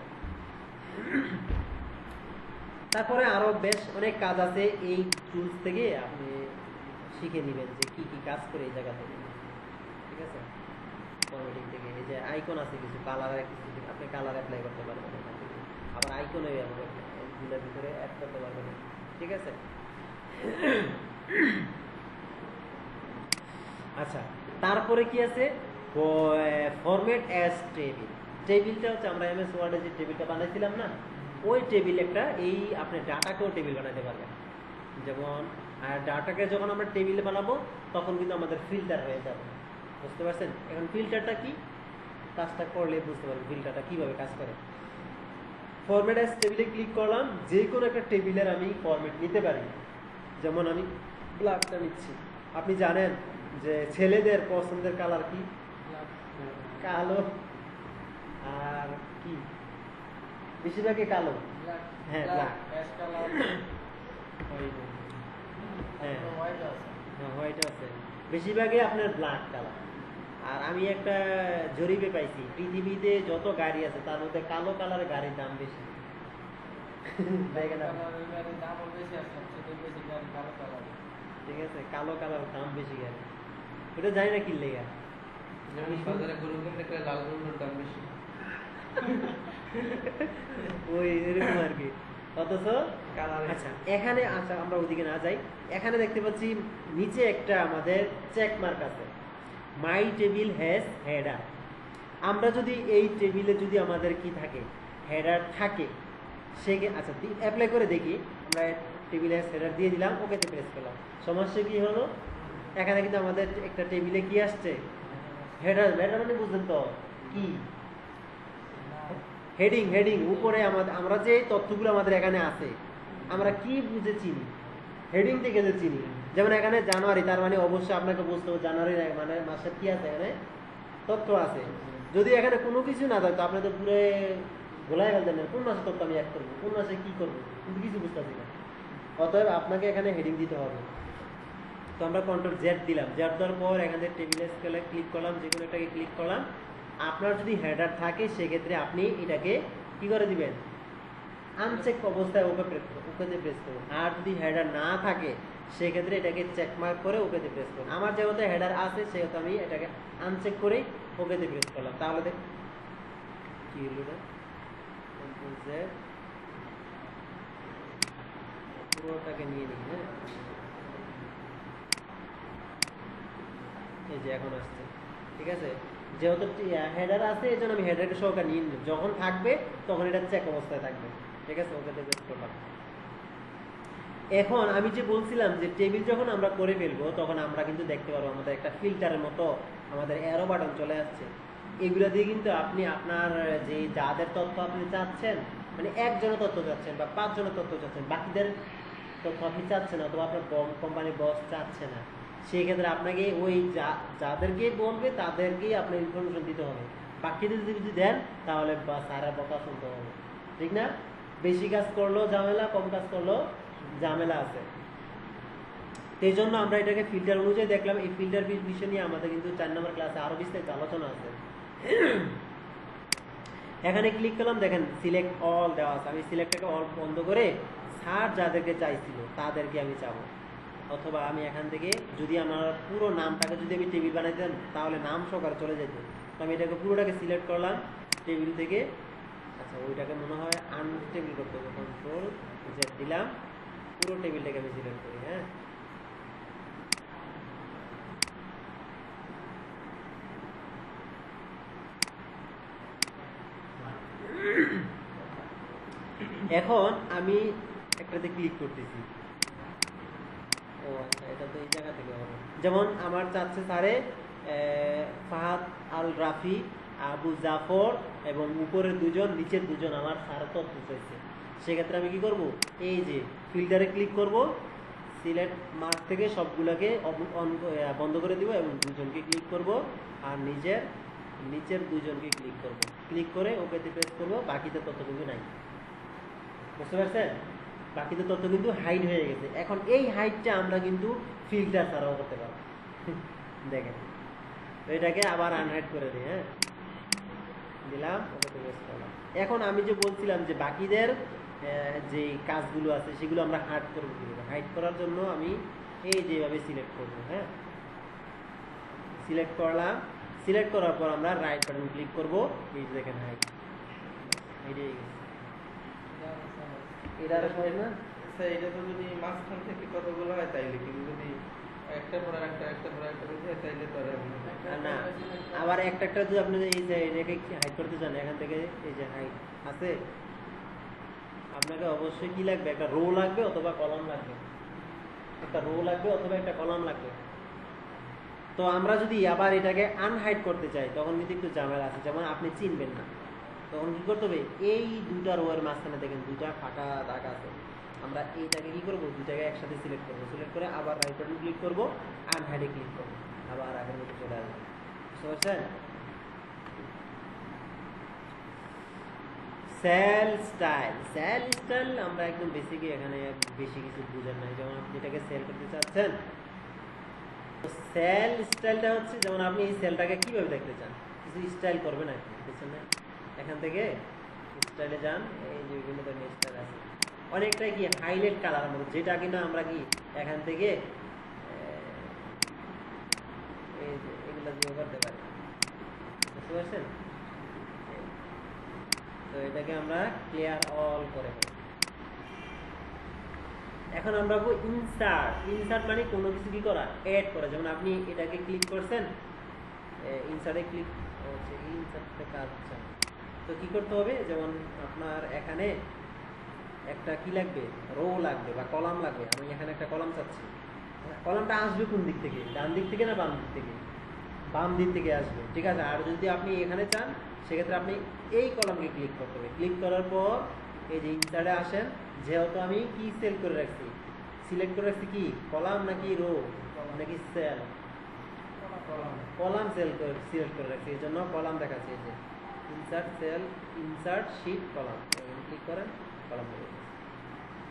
তারপরে আরো বেশ অনেক কাজ আছে এই টুলস থেকে আপনি শিখে নেবেন যে কি কি কাজ করে এই জায়গা থেকে। ঠিক আছে, ফরম্যাটিং থেকে এই যে আইকন আছে কিছু কালার, কিছু আপনি কালার অ্যাপ্লাই করতে পারবেন এখান থেকে, আবার আইকনও এগুলোর ভিতরে অ্যাড করতে পারবেন। ঠিক আছে, আচ্ছা তারপরে কি আছে ফরম্যাট অ্যাজ টেবিল। টেবিলটা হচ্ছে আমরা এমএস ওয়ার্ডে যে টেবিলটা বানাইছিলাম না, ওই টেবিল একটা এই আপনি ডাটাকেও টেবিল বানাতে পারবেন। যেমন ডাটাকে যখন আমরা টেবিলে বানাবো তখন কিন্তু আমাদের ফিল্টার হয়ে যাবে। বুঝতে পারছেন? এখন ফিল্টারটা কি কাজটা করলে বুঝতে পারবেন ফিল্টারটা কিভাবে কাজ করে। ফরম্যাট অ্যাজ টেবিলে ক্লিক করলাম, যে কোনো একটা টেবিলের আমি ফরম্যাট নিতে পারি। যেমন আমি ব্ল্যাকটা নিচ্ছি। আপনি জানেন যে ছেলেদের পছন্দের কালার কি? কালো। আর কি বেশিরভাগই কালো। হ্যাঁ, ব্ল্যাক। হ্যাঁ, হোয়াইট আছে, বেশিরভাগই আপনার ব্ল্যাক কালার। আর আমি একটা জরিপে পাইছি পৃথিবীতে যত গাড়ি আছে তার মধ্যে কালো কালারের গাড়ির দাম বেশি। ঠিক আছে, কালো কালার দাম বেশি গাড়ি, ওটা জানি না কি লেগে। ওই এরকম আর কি। অথচ আচ্ছা এখানে আমরা ওইদিকে না যাই, এখানে দেখতে পাচ্ছি নিচে একটা আমাদের চেক মার্ক আছে, মাই টেবিল হ্যাজ হেডার। আমরা যদি এই টেবিলে যদি আমাদের কি থাকে হেডার থাকে আচ্ছা অ্যাপ্লাই করে দেখি। আমরা টেবিল হ্যাজ হেডার দিয়ে দিলাম, ওকেতে প্রেস করলাম। সমস্যা কি হলো? এখানে কিন্তু আমাদের একটা টেবিলে কি আসছে হেডার। হেডার মানে বুঝলেন তো কি? হেডিং। হেডিং উপরে আমরা যে তথ্যগুলো আমাদের এখানে আছে আমরা কি বুঝে চিনি? হেডিং থেকে যে চিনি। যেমন এখানে জানুয়ারি, তার মানে অবশ্যই আপনাকে বুঝতে হবে জানুয়ারি মানে মাসের কি আছে এখানে তথ্য আছে। যদি এখানে কোনো কিছু না থাকে তো আপনি তো পুরো গোলায় ফেলতেন, কোন মাসে তথ্য আমি অ্যাড করবো, কোন মাসে কি করবো, কিন্তু কিছু বুঝতেছি না। অতএব আপনাকে এখানে হেডিং দিতে হবে। তো আমরা কন্ট্রোল জেড দিলাম, জেড দেওয়ার পর এখান থেকে টেবিলের স্কেলে ক্লিক করলাম, যে কোনো একটাকে ক্লিক করলাম। আপনার যদি হেডার থাকে সেক্ষেত্রে আপনি এটাকে কি করে দিবেন, আনচেক অবস্থায় ওকেতে প্রেস করুন। আর যদি হেডার না থাকে সেক্ষেত্রে এটাকে চেক মার্ক করে ওকেতে প্রেস করুন। আমার যেহেতু হেডার আছে সেহেতু আমি এটাকে আনচেক করেই ওকেতে প্রেস করলাম। তাহলে দেখ কি হলো, এটা কন্ট্রোল জেড পুরোটাকে নিয়ে নিই। হ্যাঁ, এই যে এখন আসছে, ঠিক আছে। যেহেতু হেডার আছে এই জন্য আমি হেডারকে সহকারে নিয়ে নিলাম, যখন থাকবে তখন এটা চেক অবস্থায় থাকবে, ঠিক আছে। ওকে বেস করলাম। এখন আমি যে বলছিলাম যে টেবিল যখন আমরা করে ফেলবো তখন আমরা কিন্তু দেখতে পারবো আমাদের একটা ফিল্টারের মতো আমাদের অ্যারো বাটন চলে আসছে। এগুলো দিয়ে কিন্তু আপনি আপনার যে যাদের তথ্য আপনি চাচ্ছেন, মানে একজনের তথ্য চাচ্ছেন বা 5 জনের তথ্য চাচ্ছেন, বাকিদের তথ্য আপনি চাচ্ছেন অথবা আপনার কোম্পানির বস চাচ্ছে না, সেই ক্ষেত্রে আপনাকে ওই যাদেরকে বলবে তাদেরকেই আপনার ইনফরমেশন দিতে হবে। বাকিদের যদি দেন তাহলে স্যারের কথা শুনতে হবে, ঠিক না? বেশি কাজ করলেও ঝামেলা, কম কাজ করলেও ঝামেলা আছে। এই জন্য আমরা এটাকে ফিল্টার অনুযায়ী দেখলাম। এই ফিল্টার বিষয় নিয়ে আমাদের কিন্তু 4 নম্বর ক্লাসে আরো বিস্তারিত আলোচনা আছে। এখানে ক্লিক করলাম, দেখেন সিলেক্ট অল দেওয়া আছে। আমি সিলেক্টটাকে অল বন্ধ করে স্যার যাদেরকে চাইছিল তাদেরকে আমি চাবো, অথবা আমি এখান থেকে যদি আমার পুরো নামটাকে যদি আমি টেবিল বানাইতে দেন তাহলে নাম সহকারে চলে যেত। তো আমি এটাকে পুরোটাকে সিলেক্ট করলাম টেবিল থেকে। আচ্ছা, ওইটাকে মনে হয় আনটেবিল করতে হবে, কন্ট্রোল জেড দিলাম, পুরো টেবিলটাকে আমি সিলেক্ট করি। হ্যাঁ, এখন আমি একটাতে ক্লিক করতেছি। ও আচ্ছা, এটা তো এই জায়গা থেকে হবে। যেমন আমার চাচ্ছে স্যারে ফাহাদ আল রাফি, আবু জাফর এবং উপরের দুজন নিচের দুজন আমার স্যার তথ্য চাইছে। সেক্ষেত্রে আমি কি করব, এই যে ফিল্টারে ক্লিক করব, সিলেক্ট মার্ক থেকে সবগুলোকে বন্ধ করে দিব এবং দুজনকে ক্লিক করব, আর নিচের দুজনকে ক্লিক করব। ক্লিক করে ওকেতে প্রেস করব। বাকিতে তথ্য কিন্তু নাই, বুঝতে পারছেন? বাকিতে তথ্য কিন্তু হাইড হয়ে গেছে। এখন এই হাইডটা আমরা কিন্তু ফিল্টার ছাড়াও করতে পারবো। দেখেন, এটাকে আবার আনহাইড করে দিই। হ্যাঁ, দিলাম, ওকেতে প্রেস করলাম। এখন আমি যে বলছিলাম যে বাকিদের যে কাজগুলো আছে সেগুলো আমরা হাইড করবো কিভাবে। হাইড করার জন্য আমি এই যেভাবে সিলেক্ট করবো। হ্যাঁ, সিলেক্ট করলাম। সিলেক্ট করার পর আমরা রাইট বাটন ক্লিক করবো। এই যে দেখেন হাইড হয়ে গেছে। এটা আর সহজ না স্যার, এটা তো যদি মাঝখান থেকে কতগুলো হয় তাইলে, কিন্তু যদি একটা পর একটা বুঝে তাইলে তো আর না। আবার একটা একটা যদি আপনি এই যে এটাকে হাইড করতে চান, এখান থেকে এই যে হাইড আছে, আপনাকে অবশ্যই কি লাগবে, একটা রো লাগবে অথবা কলাম লাগবে। একটা রো লাগবে অথবা একটা কলাম লাগবে। তো আমরা যদি আবার এটাকে আনহাইড করতে চাই তখন কিন্তু একটু ঝামেলা আছে। যেমন আপনি চিনবেন না, তখন কি করতে হবে, এই দুটা রোয়ের মাঝখানে দেখেন দুটা ফাঁকা দাগ আছে। আমরা এইটাকে কি করবো, দুটাকে একসাথে সিলেক্ট করবো। সিলেক্ট করে আবার রাইট বাটন ক্লিক করবো, আনহাইডে ক্লিক করবো, আবার আগের মতো চলে আসবে। বুঝতে পারছেন? সেল স্টাইল আমরা একদম বেসিকই, এখানে বেশি কিছু বুঝেন নাই। যেমন আপনি এটাকে সেল করতে চাচ্ছেন, তো সেল স্টাইলটা হচ্ছে যেমন আপনি এই সেলটাকে কিভাবে দেখতে চান, কিছু স্টাইল করবেন আর কি, বুঝছেন না? এখান থেকে স্টাইলে যান, এই যে বিভিন্ন ধরনের স্টাইল আছে, অনেকটাই কি হাইলাইট কালার মতো, যেটা কিনা আমরা কি এখান থেকে এই যে এগুলো দিয়ে করতে পারি। বুঝতে পারছেন? তো এটাকে আমরা ক্লিয়ার অল করে ফেলি। এখন আমরা ইনসার্ট মানে কোনো কিছু কি করা, অ্যাড করা। যেমন আপনি এটাকে ক্লিক করছেন, ইনসার্টে ক্লিক হচ্ছে, ইনসার্টে কাজ হচ্ছে। তো কি করতে হবে, যেমন আপনার এখানে একটা কি লাগবে, রো লাগবে বা কলাম লাগবে। আমি এখানে একটা কলাম চাচ্ছি। কলামটা আসবে কোন দিক থেকে, ডান দিক থেকে না বাম দিক থেকে? বাম দিক থেকে আসবে, ঠিক আছে। আর যদি আপনি এখানে চান সেক্ষেত্রে আপনি এই কলামকে ক্লিক করতে হবে। ক্লিক করার পর এই যে ইনসার্টে আসেন। যেহেতু আমি কি সেল করে রাখছি, সিলেক্ট করে রাখছি কি কলাম নাকি রো নাকি সেল, কলাম সিলেক্ট করে রাখছি, এই জন্য কলাম দেখাচ্ছি। এই যে ইনসার্ট শিট কলাম, ক্লিক করেন, কলাম হয়ে গেছে।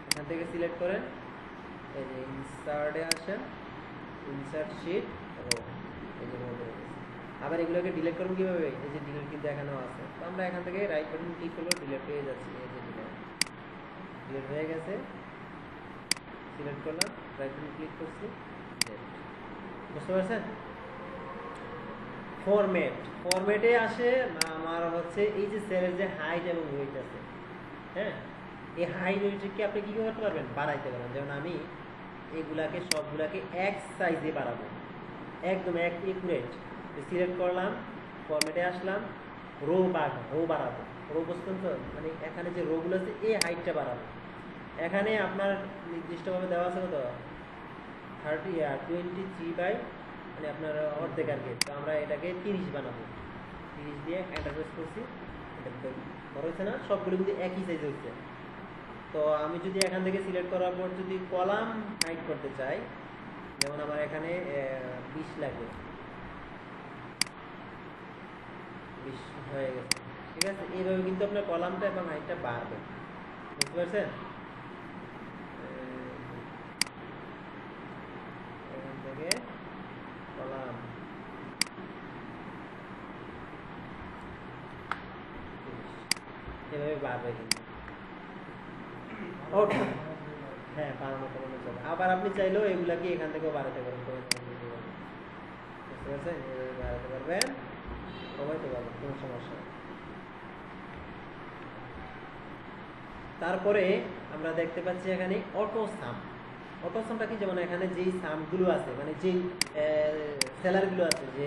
এখান থেকে সিলেক্ট করেন, এই যে ইনসার্টে আসেন, ইনসার্ট শিট রো, এই যে রো হয়ে গেছে। আবার এগুলোকে ডিলিট করুন কিভাবে, এই যে ডিলিট কিন্তু এখানেও আছে। তো আমরা এখান থেকে রাইট বাটন ক্লিক করলে ডিলিট হয়ে যাচ্ছে। এই যে ডিলিট হয়ে গেছে, সিলেক্ট করলাম, রাইট বাটন ক্লিক করছি, বুঝতে পারছেন? ফরম্যাটে আসে আমার হচ্ছে এই যে সেলের যে হাইট এবং ওয়েট আছে। হ্যাঁ, এই হাইট ওয়েটকে আপনি কি করতে পারবেন, বাড়াইতে পারবেন। যেমন আমি এগুলাকে সবগুলাকে এক সাইজে বাড়াবো, একদম একুরেট। সিলেক্ট করলাম, ফরম্যাটে আসলাম, রো বাড়াবো। রো বুঝতেন তো, মানে এখানে যে রোগুলো আছে এই হাইটটা বাড়াবো। এখানে আপনার নির্দিষ্টভাবে দেওয়া আছে কত 23 বাই মানে আপনার অর্ধেক আর কি। তো আমরা এটাকে 30 বানাবো। 30 দিয়ে এন্টার প্রেস করছি, বড় হচ্ছে না, সবগুলো কিন্তু একই সাইজ হচ্ছে। তো আমি যদি এখান থেকে সিলেক্ট করার পর যদি কলাম হাইড করতে চাই, যেমন আমার এখানে 20 লাগবে, 20 হয়ে গেছে, ঠিক আছে। এইভাবে কিন্তু আপনার কলামটা এবং হাইটটা বাড়বে, বুঝতে পারছেন? এখান থেকে কলাম এভাবে বাড়বে কিন্তু। ওকে, হ্যাঁ বাড়ানো কমানো যাবে। আবার আপনি চাইলেও এগুলাকে এখান থেকেও বাড়াতে পারেন, বুঝতে পারছেন? এভাবে বাড়াতে পারবেন, কমাইতে পারবেন, কোনো সমস্যা নেই। তারপরে আমরা দেখতে পাচ্ছি এখানে অটো সাম। অটো সামটা কি, যেমন এখানে যেই সামগুলো আছে, মানে যেই স্যালারিগুলো আছে, যে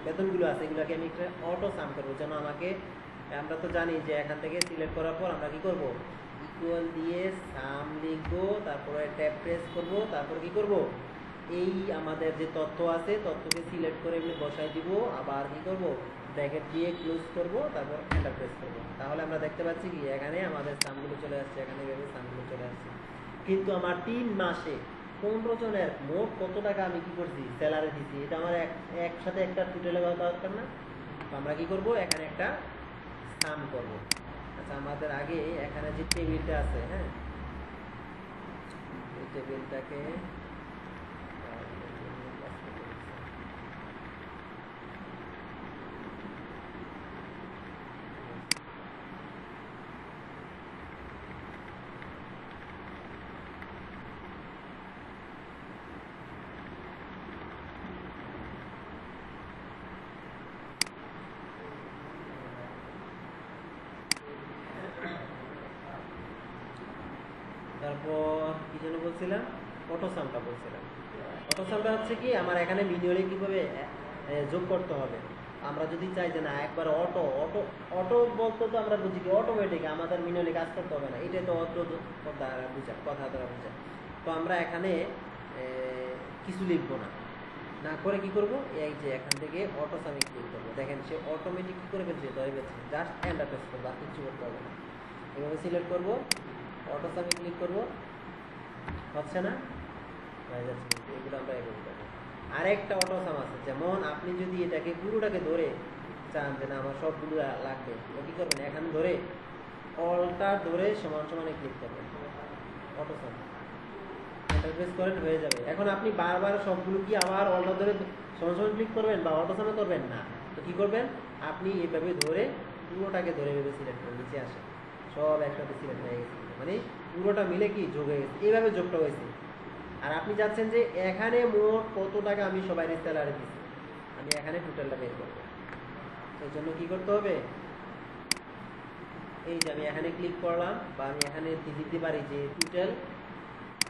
বেতনগুলো আছে, এগুলোকে আমি একটা অটো সাম করবো। যেন আমাকে, আমরা তো জানি যে এখান থেকে সিলেক্ট করার পর আমরা কি করব, ইকুয়াল দিয়ে সাম লিখবো, তারপরে ট্যাব প্রেস করব, তারপর কি করব, এই আমাদের যে তথ্য আছে তথ্যকে সিলেক্ট করে এগুলো বসাই দিব, আবার কি করব, ব্র্যাকেট দিয়ে ক্লোজ করব, তারপর এন্টার প্রেস করব। তাহলে আমরা দেখতে পাচ্ছি কি এখানে আমাদের সামগুলো চলে আসছে, এখানে এভাবে সামগুলো চলে আসছে। কিন্তু আমার 3 মাসে 15 জনের মোট কত টাকা আমি কি করছি, স্যালারি দিচ্ছি, এটা আমার একসাথে একটা টোটালে দরকার না। তো আমরা কি করব, এখানে একটা সাম করব। আচ্ছা, আমাদের আগে এখানে যে টেবিলটা আছে, হ্যাঁ, এই টেবিলটাকে তারপর কি যেন বলছিলাম, অটোসামটা বলছিলাম। অটোসামটা হচ্ছে কি, আমার এখানে ম্যানুয়ালি কিভাবে যোগ করতে হবে। আমরা যদি চাই যে না একবার অটো অটো অটো বলতে তো আমরা বুঝি কি অটোমেটিক, আমাদের ম্যানুয়ালি কাজ করতে হবে না, এটা তো অটো দ্বারা বোঝায়, কথা দ্বারা বোঝায়। তো আমরা এখানে কিছু লিখবো না, না করে কি করব, এই যে এখান থেকে অটোসামে ক্লিক করবো। দেখেন সে অটোমেটিক কি করে ফেলছে, ধরে ফেলছে, জাস্ট এন্টার প্রেস করবো, আর কিছু করতে হবে না। এভাবে সিলেক্ট করবো, অটোসামে ক্লিক করব, হচ্ছে না, হয়ে যাচ্ছে। কিন্তু এগুলো আমরা এগোতে পারবো। আরেকটা অটোসাম আছে, যেমন আপনি যদি এটাকে পুরোটাকে ধরে চান যে না আমার সবগুলো লাগবে, কি করবেন, এখানে ধরে অলটা ধরে সমান সমানে ক্লিক করবেন, অটোসাম এন্টার প্রেস করেন, হয়ে যাবে। এখন আপনি বারবার সবগুলো কি আবার অলটা ধরে সমান সমান ক্লিক করবেন বা অটোসামে করবেন না। তো কি করবেন, আপনি এইভাবে ধরে পুরোটাকে ধরে ভেবে সিলেক্ট করে নিচে আসে, সব একসাথে সিলেক্ট হয়ে গেছে, মানে পুরোটা মিলে কি যোগ হয়ে গেছে, এইভাবে যোগটা হয়েছে। আর আপনি যাচ্ছেন যে এখানে মোট কত টাকা আমি সবাই স্যালারি দিচ্ছি, আমি এখানে টোটালটা বের করবো। সেই জন্য কি করতে হবে, এই যে আমি এখানে ক্লিক করলাম, বা আমি এখানে দিতে পারি যে টোটাল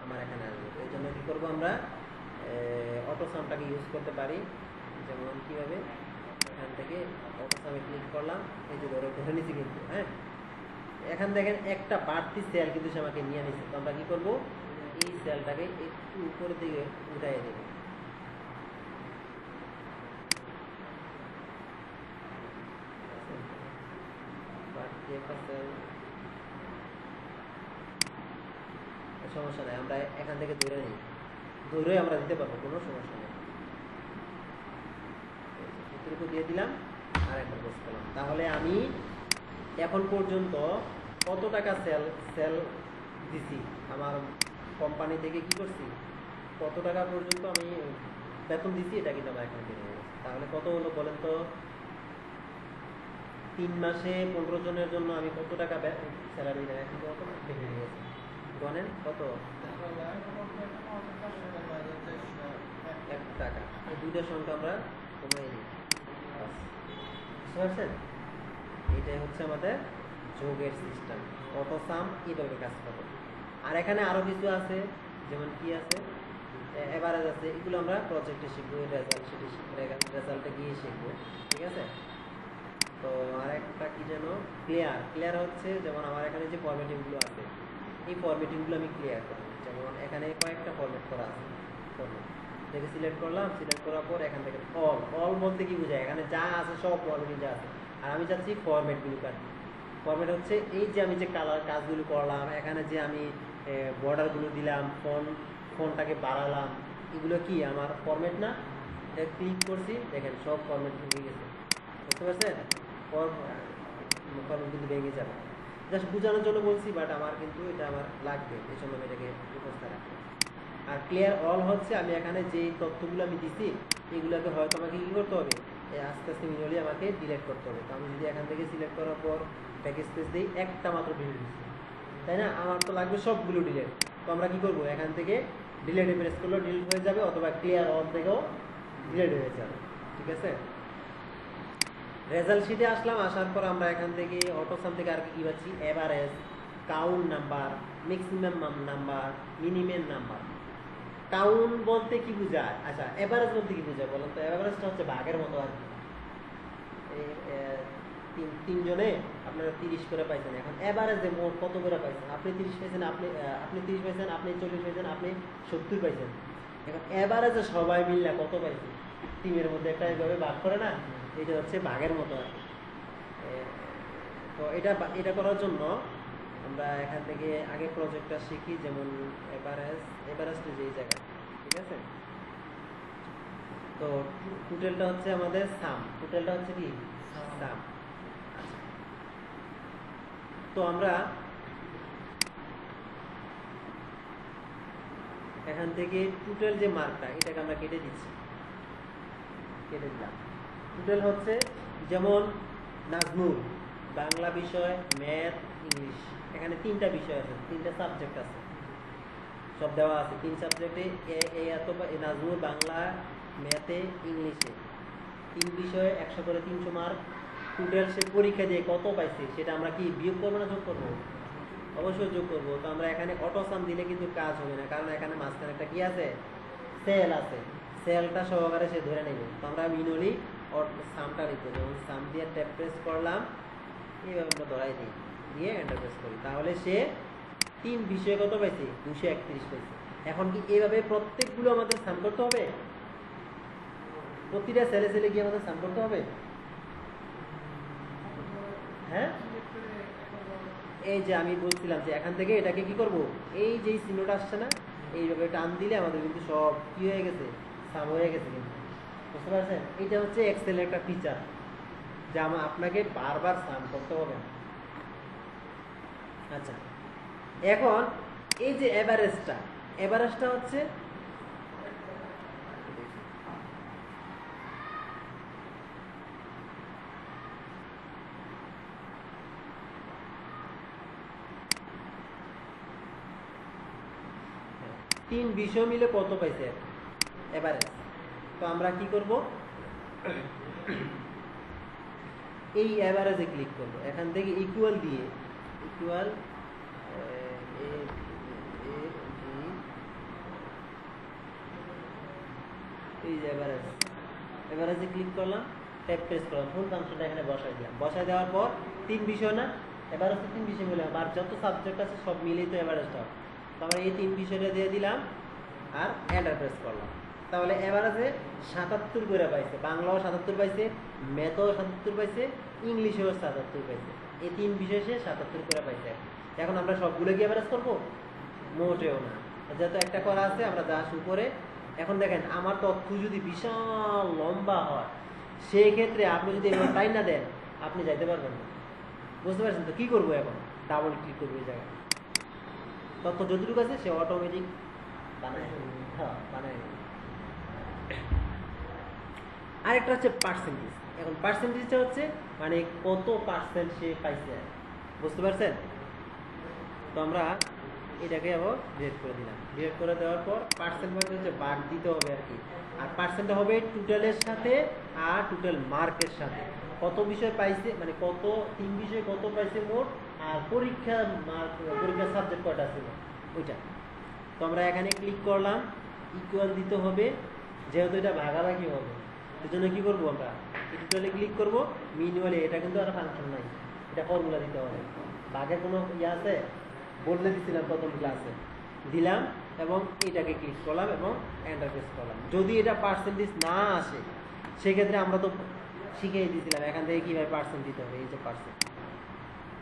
আমার এখানে আসবে। এই জন্য কি করবো, আমরা অটোসামটাকে ইউজ করতে পারি। যেমন কীভাবে, এখান থেকে অটোসামে ক্লিক করলাম, এই যে ধরে নিচ্ছি কিন্তু, হ্যাঁ, এখান দেখেন একটা বাড়তি সেল কিন্তু সে আমাকে নিয়ে নিচ্ছে। তো আমরা কি করবো, এই সেলটাকে একটু উপরের দিকে উঠাই দেব, বাড়তি একটা সেল, সমস্যা নেই, আমরা এখান থেকে ধরে নিই, ধরে আমরা দিতে পারবো, কোনো সমস্যা নেই। এটুকু দিয়ে দিলাম, আর একটা প্রেস করলাম। তাহলে আমি এখন পর্যন্ত কত টাকা সেল দিছি, আমার কোম্পানি থেকে কি করছি, কত টাকা পর্যন্ত আমি বেতন দিছি, এটা কিন্তু আমার এখানে বের হয়ে গেছে। তাহলে কত হলো বলেন তো, 3 মাসে 15 জনের জন্য আমি কত টাকা স্যালারি দিলাম, এখন কত বের হয়ে গেছে, বলেন কত, 1 টাকা। এই দুইটার সংখ্যা আমরা কমাই দিই, বুঝতে পারছেন? এটাই হচ্ছে আমাদের যোগের সিস্টেম। অটোসাম এইভাবে কাজ করে। আর এখানে আরো কিছু আছে, যেমন কি আছে, এভারেজ আছে, এগুলো আমরা প্রজেক্টে শিখবো, রেজাল্ট শিটে শিখবো, রেজাল্টে গিয়ে শিখবো, ঠিক আছে। তো আর একটা কি যেন ক্লিয়ার হচ্ছে, যেমন আমার এখানে যে ফরম্যাটিংগুলো আছে এই ফরম্যাটিংগুলো আমি ক্লিয়ার করবো। যেমন এখানে কয়েকটা ফরম্যাট করা আছে, ফরম্যাট থেকে সিলেক্ট করলাম, সিলেক্ট করার পর এখান থেকে অল বলতে কি বোঝায়, এখানে যা আছে সব ফরম্যাটিং যা আছে, আর আমি চাচ্ছি ফরম্যাটগুলো কাটবো। ফরম্যাট হচ্ছে এই যে আমি যে কালার কাজগুলো করলাম, এখানে যে আমি বর্ডারগুলো দিলাম, ফোনটাকে বাড়ালাম, এগুলো কি আমার ফরম্যাট না? এটা ক্লিক করছি, দেখেন সব ফরম্যাট ভেঙে গেছে, বুঝতে পারছেন? ফরম্যাট কিন্তু ভেঙে যাবে, জাস্ট বোঝানোর জন্য বলছি, বাট আমার কিন্তু এটা আমার লাগবে, এই জন্য আমি এটাকে ব্যবস্থা রাখবো। আর ক্লিয়ার অল হচ্ছে আমি এখানে যে তথ্যগুলো আমি দিছি এগুলোকে হয়তো আমাকে কী করতে হবে, আস্তে আস্তে ম্যানুয়ালি আমাকে ডিলিট করতে হবে। তো আমি যদি এখান থেকে সিলেক্ট করার পর ব্যাক স্পেস দিই, একটা মাত্র ডিলিট দিচ্ছি, তাই না? আমার তো লাগবে সবগুলো ডিলিট। তো আমরা কী করবো, এখান থেকে ডিলিটে প্রেস করলেও ডিলিট হয়ে যাবে, অথবা ক্লিয়ার অল থেকেও ডিলিট হয়ে যাবে, ঠিক আছে। রেজাল্ট শিটে আসলাম, আসার পর আমরা এখান থেকে অটোসাম থেকে আর কি পাচ্ছি, average, count number, maximum number, minimum number. Count বলতে কি বোঝায়? আচ্ছা, এভারেজ বলতে কি বোঝায় বলেন তো? এভারেজটা হচ্ছে ভাগের মতো আর কি, তিনজনে আপনারা 30 করে পাইছেন, এখন এভারেজে মোট কত করে পাইছেন? আপনি 30 পাইছেন, আপনি 30 পাইছেন, আপনি 40 পাইছেন, আপনি 70 পাইছেন। এখন এভারেজে সবাই মিললে কত পাইছে? টিমের মধ্যে একটা এইভাবে ভাগ করে না, এটা হচ্ছে ভাগের মতো আর কি। তো এটা করার জন্য আমরা এখান থেকে আগে প্রজেক্টটা শিখি, যেমন এভারেজটা যেই জায়গা, ঠিক আছে। তো টোটালটা হচ্ছে আমাদের সাম, টোটালটা হচ্ছে কি সাম। আচ্ছা, তো আমরা এখান থেকে টোটাল যে মার্কটা এটাকে আমরা কেটে দিচ্ছি, কেটে দিলাম। টোটাল হচ্ছে যেমন নাজমুল বাংলা বিষয়, ম্যাথ, ইংলিশ, এখানে 3টা বিষয় আছে, 3টা সাবজেক্ট আছে, সব দেওয়া আছে 3 সাবজেক্টে, এত নাজমুল বাংলা, ম্যাথে, ইংলিশে 3 বিষয়ে 100 করে 300 মার্ক। টোটাল সে পরীক্ষা দিয়ে কত পাইছে সেটা আমরা কি বিয়োগ করবো না যোগ করবো? অবশ্যই যোগ করবো। তো আমরা এখানে অটোসাম দিলে কিন্তু কাজ হবে না, কারণ এখানে মাঝখানে একটা কি আছে, সেল আছে, সেলটা সহকারে সে ধরে নেবে। তো আমরা মিনুয়ালি সামটা লিখবো, যেমন সাম দিয়ে ট্যাপ প্রেস করলাম, এইভাবে আমরা ধরাই দিই, দিয়ে এন্টার প্রেস করি, তাহলে সে 3 বিষয়ে কত পাইছে? 231 পাইছে। এখন কি এইভাবে প্রত্যেকগুলো আমাদের সাম করতে হবে? প্রতিটা সেলে সেলে কি আমাদের সাম করতে হবে? হ্যাঁ, এই যে আমি বলছিলাম যে এখান থেকে এটাকে কি করব, এই যে চিহ্নটা আসছে না, এইভাবে টান দিলে আমাদের কিন্তু সব কি হয়ে গেছে, সাম হয়ে গেছে। কিন্তু বুঝতে পারছেন, এটা হচ্ছে এক্সেলের একটা ফিচার, যা আপনাকে বারবার সাম করতে হবে না। আচ্ছা, এখন এই যে এভারেজটা হচ্ছে তিন বিষয় মিলে কত পাইছে এভারেজ। তো আমরা কি করব, এই এভারেজে ক্লিক করব, এখান থেকে ইকুয়াল দিয়ে ইকুয়াল এই যে এভারেজে ক্লিক করলাম, ট্যাপ প্রেস করলাম, ফুল ফাংশনটা এখানে বসাই দিলাম। বসাই দেওয়ার পর 3 বিষয় না, এভারেজ তো 3 বিষয় মিলে, আর যত সাবজেক্ট আছে সব মিলেই তো এভারেজটা। তো আমরা এই 3 বিষয়টা দিয়ে দিলাম আর এন্টার প্রেস করলাম, তাহলে এভারেজে 77 করে পাইছে, বাংলাও 77 পাইছে, ম্যাথও 77 পাইছে, ইংলিশেও 77 পাইছে। এই 3 বিষয়ে সে 77 করে পাইছে। এখন আমরা সবগুলো কি এভারেজ করবো? মোটেও না, যেহেতু একটা করা আছে আমরা যা উপরে। এখন দেখেন, আমার তথ্য যদি বিশাল লম্বা হয়, সেই ক্ষেত্রে আপনি যদি টাইম না দেন আপনি যাইতে পারবেন না, বুঝতে পারছেন তো? কি করবো এখন? ডাবল ক্লিক করবো এই জায়গায়, তথ্য যতটুকু আছে সে অটোমেটিক বানায়। আরেকটা হচ্ছে পার্সেন্টেজ। এখন পার্সেন্টেজটা হচ্ছে মানে কত পার্সেন্ট সে পাইছে, বুঝতে পারছেন? তো আমরা এটাকে আবার ডিলিট করে দিলাম। ডিলিট করে দেওয়ার পর পার্সেন্ট মানে হচ্ছে ভাগ দিতে হবে আর কি, আর পার্সেন্টটা হবে টোটালের সাথে আর টোটাল মার্কের সাথে। কত বিষয় পাইছে মানে কত 3 বিষয় কত পাইছে মোট, আর পরীক্ষার সাবজেক্ট কয়টা ছিল ওইটা। তো আমরা এখানে ক্লিক করলাম, ইকুয়াল দিতে হবে, যেহেতু এটা ভাগাভাগি হবে এই জন্য কি করবো আমরা টোটালে ক্লিক করবো, মিনিমালি এটা কিন্তু আর ফাংশন নাই, এটা ফর্মুলা দিতে হবে। ভাগের কোনো ইয়ে আছে বদলে দিচ্ছিলাম প্রথম ক্লাসে, দিলাম এবং এটাকে ক্লিক করলাম এবং এন্টার প্রেস করলাম। যদি এটা পার্সেন্টেজ না আসে সেক্ষেত্রে আমরা তো শিখিয়ে দিয়েছিলাম এখান থেকে কীভাবে পার্সেন্ট দিতে হবে, এই যে পার্সেন্ট,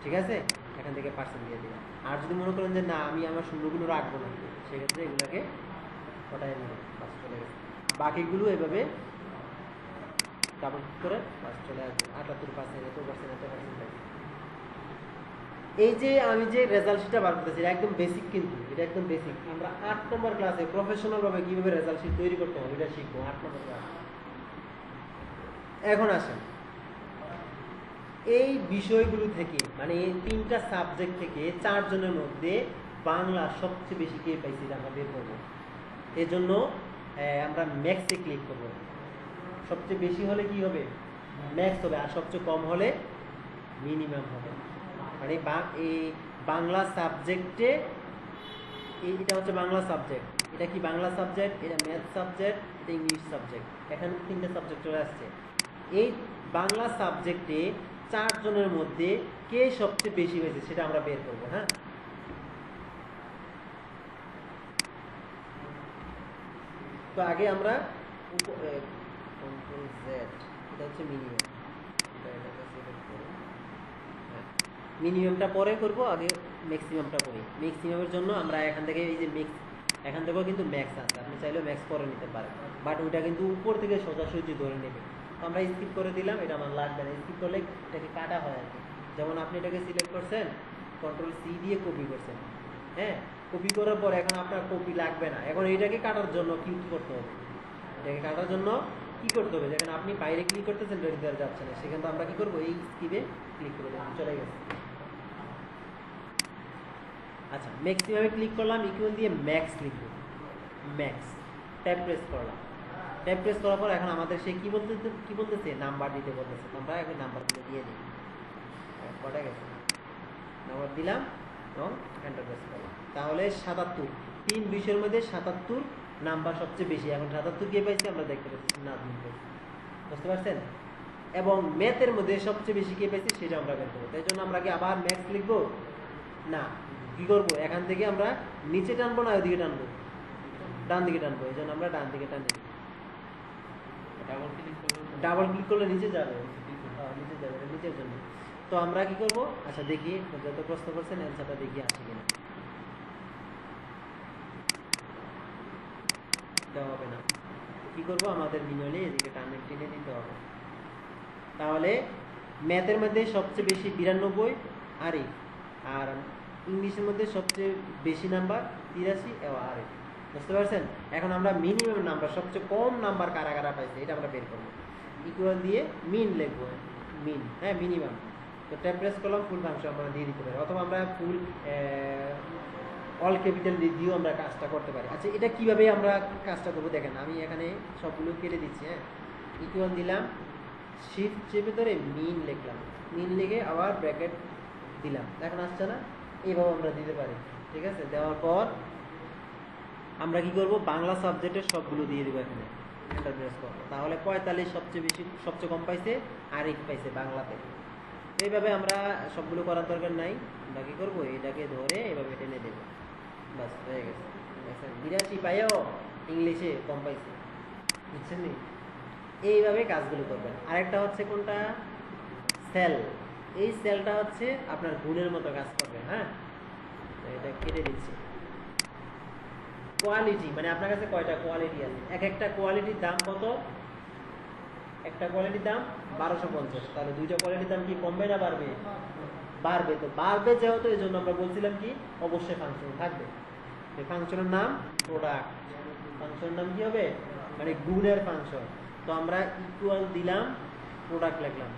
ঠিক আছে, এখান থেকে পার্সেন্ট দিয়ে দিলাম। আর যদি মনে করেন যে না আমি আমার শূন্যগুলো রাখবো না, সেক্ষেত্রে এগুলোকে হটাই নেব, বাস চলে গেছে। বাকিগুলো এভাবে ডাবল ক্লিক করে বাস চলে আসবে 78%, এত পার্সেন্ট, এত পার্সেন্ট। এই যে আমি যে রেজাল্ট শিটটা বার করতেছি এটা একদম বেসিক, কিন্তু এটা একদম বেসিক। আমরা 8 নম্বর ক্লাসে প্রফেশনাল ভাবে কিভাবে রেজাল্ট শিট তৈরি করতে হবে এটা শিখবো 8 নম্বর ক্লাস। এখন আসেন এই বিষয়গুলো থেকে, মানে এই 3টা সাবজেক্ট থেকে 4 জনের মধ্যে বাংলা সবচেয়ে বেশি কে পাইছে এটা আমরা বের করবো। এই জন্য আমরা ম্যাক্সে ক্লিক করবো। সবচেয়ে বেশি হলে কি হবে, ম্যাক্স হবে, আর সবচেয়ে কম হলে মিনিমাম হবে। মানে এই বাংলা সাবজেক্টে, এটা হচ্ছে বাংলা সাবজেক্ট, এটা কি বাংলা সাবজেক্ট, এটা ম্যাথ সাবজেক্ট, এটা ইংলিশ সাবজেক্ট, এখানে 3টা সাবজেক্ট চলে আসছে। এই বাংলা সাবজেক্টে 4 জনের মধ্যে কে সবচেয়ে বেশি হয়েছে সেটা আমরা বের করবো। হ্যাঁ, তো আগে আমরা কন্ট্রোল জেড, এটা হচ্ছে মিনিমাম, মিনিমামটা পরে করব, আগে ম্যাক্সিমামটা করি। ম্যাক্সিমামের জন্য আমরা এখান থেকে এই যে ম্যাক্স, এখান থেকেও কিন্তু ম্যাক্স আছে, আপনি চাইলেও ম্যাক্স করে নিতে পারেন, বাট ওইটা কিন্তু উপর থেকে সোজাসুজি ধরে নেবে। তো আমরা স্কিপ করে দিলাম, এটা আমার লাগবে না। স্কিপ করলে এটাকে কাটা হয় আর কি। যেমন আপনি এটাকে সিলেক্ট করছেন, কন্ট্রোল সি দিয়ে কপি করছেন, হ্যাঁ, কপি করার পর এখন আপনার কপি লাগবে না। এখন এইটাকে কাটার জন্য কি করতে হবে, এটাকে কাটার জন্য কি করতে হবে, যেখানে আপনি বাইরে ক্লিক করতেছেন রেজিস্টার যাচ্ছে না, সেখানে তো আমরা কি করবো, এই স্কিপে ক্লিক করে দেবো, চলে গেছে। আচ্ছা, ম্যাক্সিমামে ক্লিক করলাম, ইকুয়াল দিয়ে ম্যাক্স লিখব, ম্যাক্স, ট্যাব প্রেস করলাম। ট্যাব প্রেস করার পর এখন আমাদের সে কি বলতেছে নাম্বার দিতে বলতেছে, আমরা এখন নাম্বারগুলো দিয়ে দিই, কটা গেছে, নাম্বার দিলাম এবং এন্টার প্রেস করলাম। তাহলে 77, 3 বিষয়ের মধ্যে 77 নাম্বার সবচেয়ে বেশি। এখন 77 কে পাইছি আমরা দেখতে পাচ্ছি না, বুঝতে পারছেন। এবং ম্যাথের মধ্যে সবচেয়ে বেশি কে পাইছি সেটা আমরা বের করবো। তাই জন্য আমরা কি আবার ম্যাথস লিখবো না, কি করবো, এখান থেকে আমরা নিচে টানবো না ওইদিকে টানবো, ডান দিকে টানবো। এই জন্য আমরা ডান দিকে টানি, ডাবল ক্লিক করলে নিচে যাবে, নিচে যাবে, নিচের জন্য। তো আমরা কি করব, আচ্ছা দেখি যত প্রশ্ন করছেন অ্যান্সারটা দেখি আসে কিনা। দেওয়া হবে না, কি করব, আমাদের মিনিমালি এদিকে টানে টেনে দিতে হবে। তাহলে ম্যাথের মধ্যে সবচেয়ে বেশি 92 আরিফ, আর ইংলিশের মধ্যে সবচেয়ে বেশি নাম্বার 83 আরিফ, বুঝতে পারছেন। এখন আমরা মিনিমাম নাম্বার, সবচেয়ে কম নাম্বার কারা কারা পাইছে এটা আমরা বের করবো। ইকুয়াল দিয়ে মিন লিখবো, মিন, হ্যাঁ মিনিমাম। তো ট্যাব প্রেস করলাম, ফুল ফাংশন আমরা দিয়ে দিতে পারি, অথবা আমরা ফুল অল ক্যাপিটাল দিয়েও আমরা কাজটা করতে পারি। আচ্ছা, এটা কিভাবে আমরা কাজটা করবো দেখেন, আমি এখানে সবগুলো কেটে দিচ্ছি। হ্যাঁ, ইকুয়াল দিলাম, শিফট চেপে ধরে মিন লিখলাম, মিন লিখে আবার ব্র্যাকেট দিলাম, এখন আসছে না, এইভাবে আমরা দিতে পারি, ঠিক আছে। দেওয়ার পর আমরা কি করব, বাংলা সাবজেক্টের সবগুলো দিয়ে দেবো এখানে, এন্টার প্রেস করবো। তাহলে 45 সবচেয়ে বেশি, সবচেয়ে কম পাইছে আরিফ পাইছে বাংলাতে। এইভাবে আমরা সবগুলো করার দরকার নাই, আমরা কি করবো, এটাকে ধরে এভাবে টেনে দেবো, বাস হয়ে গেছে। 82 পাইও ইংলিশে কম পাইছে, বুঝছেন নি। এইভাবে কাজগুলো করবেন। আরেকটা হচ্ছে কোনটা, সেল। এই সেলটা হচ্ছে আপনার গুণের মতো কাজ করবে। হ্যাঁ, এটা কেটে দিচ্ছি। কোয়ালিটি, মানে আপনার কাছে কয়টা কোয়ালিটি আছে, এক একটা কোয়ালিটির দাম কত, একটা কোয়ালিটির দাম 1250, তাহলে দুইটা কোয়ালিটির দাম কি কমবে না বাড়বে, বাড়বে। তো বাড়বে যেহেতু, এই জন্য আমরা বলছিলাম কি অবশ্যই ফাংশন থাকবে। এই ফাংশনের নাম প্রোডাক্ট, ফাংশনের নাম কি হবে, মানে গুণের ফাংশন। তো আমরা ইকুয়াল দিলাম, প্রোডাক্ট লিখলাম,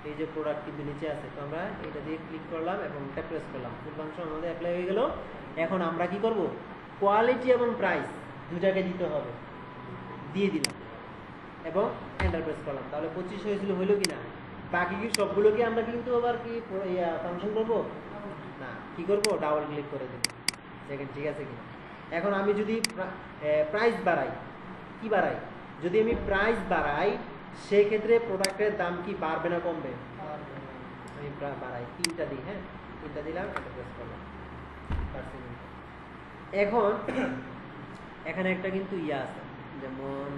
এই যে প্রোডাক্ট কিন্তু নিচে আছে, তো আমরা এটা দিয়ে ক্লিক করলাম এবং ট্যাব প্রেস করলাম, ফুল ফাংশন আমাদের অ্যাপ্লাই হয়ে গেল। এখন আমরা কি করব, কোয়ালিটি এবং প্রাইস দুটাকে দিতে হবে, দিয়ে দিলাম এবং এন্টার প্রেস করলাম। তাহলে 25 হয়েছিল, হইলো কিনা, বাকি কি সবগুলোকে আমরা কিন্তু আবার কি ফাংশন করব না, কি করব, ডাবল ক্লিক করে দেব, দেখেন ঠিক আছে কিনা। এখন আমি যদি প্রাইস বাড়াই, কি বাড়াই, যদি আমি প্রাইস বাড়াই সেক্ষেত্রে প্রোডাক্টের দাম কি বাড়বে না কমবে? আমি বাড়াই, 3টা দিই, হ্যাঁ 3টা দিলাম, এটা প্রেস করলাম। এখন এখানে একটা কিন্তু ইয়া আছে, যেমন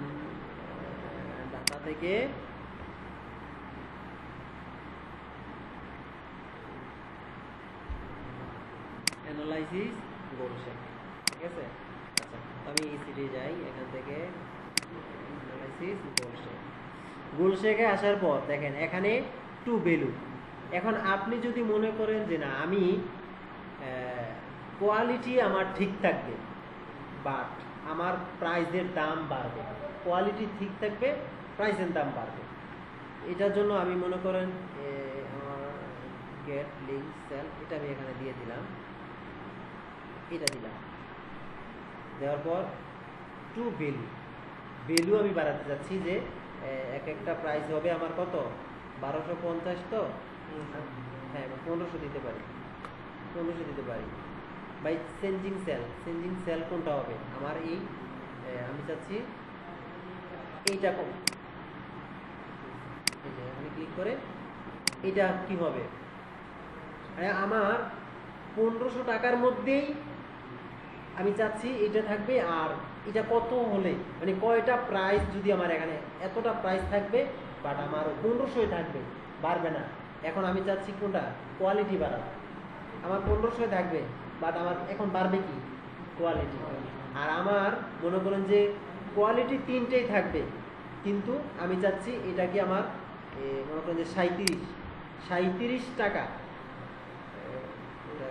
ডাটা থেকে অ্যানালাইসিস গোল শেপ, ঠিক আছে। আচ্ছা আমি এই সিটে যাই, এখান থেকে অ্যানালাইসিস গোল শেপ, গোল শেপে আসার পর দেখেন এখানে টু ভ্যালু। এখন আপনি যদি মনে করেন যে না আমি কোয়ালিটি আমার ঠিক থাকবে বাট আমার প্রাইসের দাম বাড়বে, কোয়ালিটি ঠিক থাকবে প্রাইসের দাম বাড়বে, এটার জন্য আমি মনে করেন গেট লিঙ্ক সেল, এটা আমি এখানে দিয়ে দিলাম, এটা দিলাম, দেওয়ার পর টু ভ্যালু, ভ্যালু আমি বাড়াতে চাচ্ছি যে এক একটা প্রাইস হবে আমার কত 1250, তো হ্যাঁ 1500 দিতে পারি, 1500 দিতে পারি। By changing cell, changing cell কোনটা হবে আমার এই আমি চাচ্ছি এইটা কম, এই যে এখানে ক্লিক করে এটা কি হবে আমার 1500 টাকার মধ্যেই আমি চাচ্ছি এটা থাকবে। আর এটা কত হলে মানে কয়টা প্রাইস, যদি আমার এখানে এতটা প্রাইস থাকবে বাট আমার 1500 থাকবে, বাড়বে না। এখন আমি চাচ্ছি কোনটা কোয়ালিটি বাড়াবো, আমার 1500 থাকবে বাট আমার এখন বাড়বে কি কোয়ালিটি। আর আমার মনে করেন যে কোয়ালিটি 3টেই থাকবে, কিন্তু আমি চাচ্ছি এটা কি আমার মনে করেন যে 37 টাকা, এটা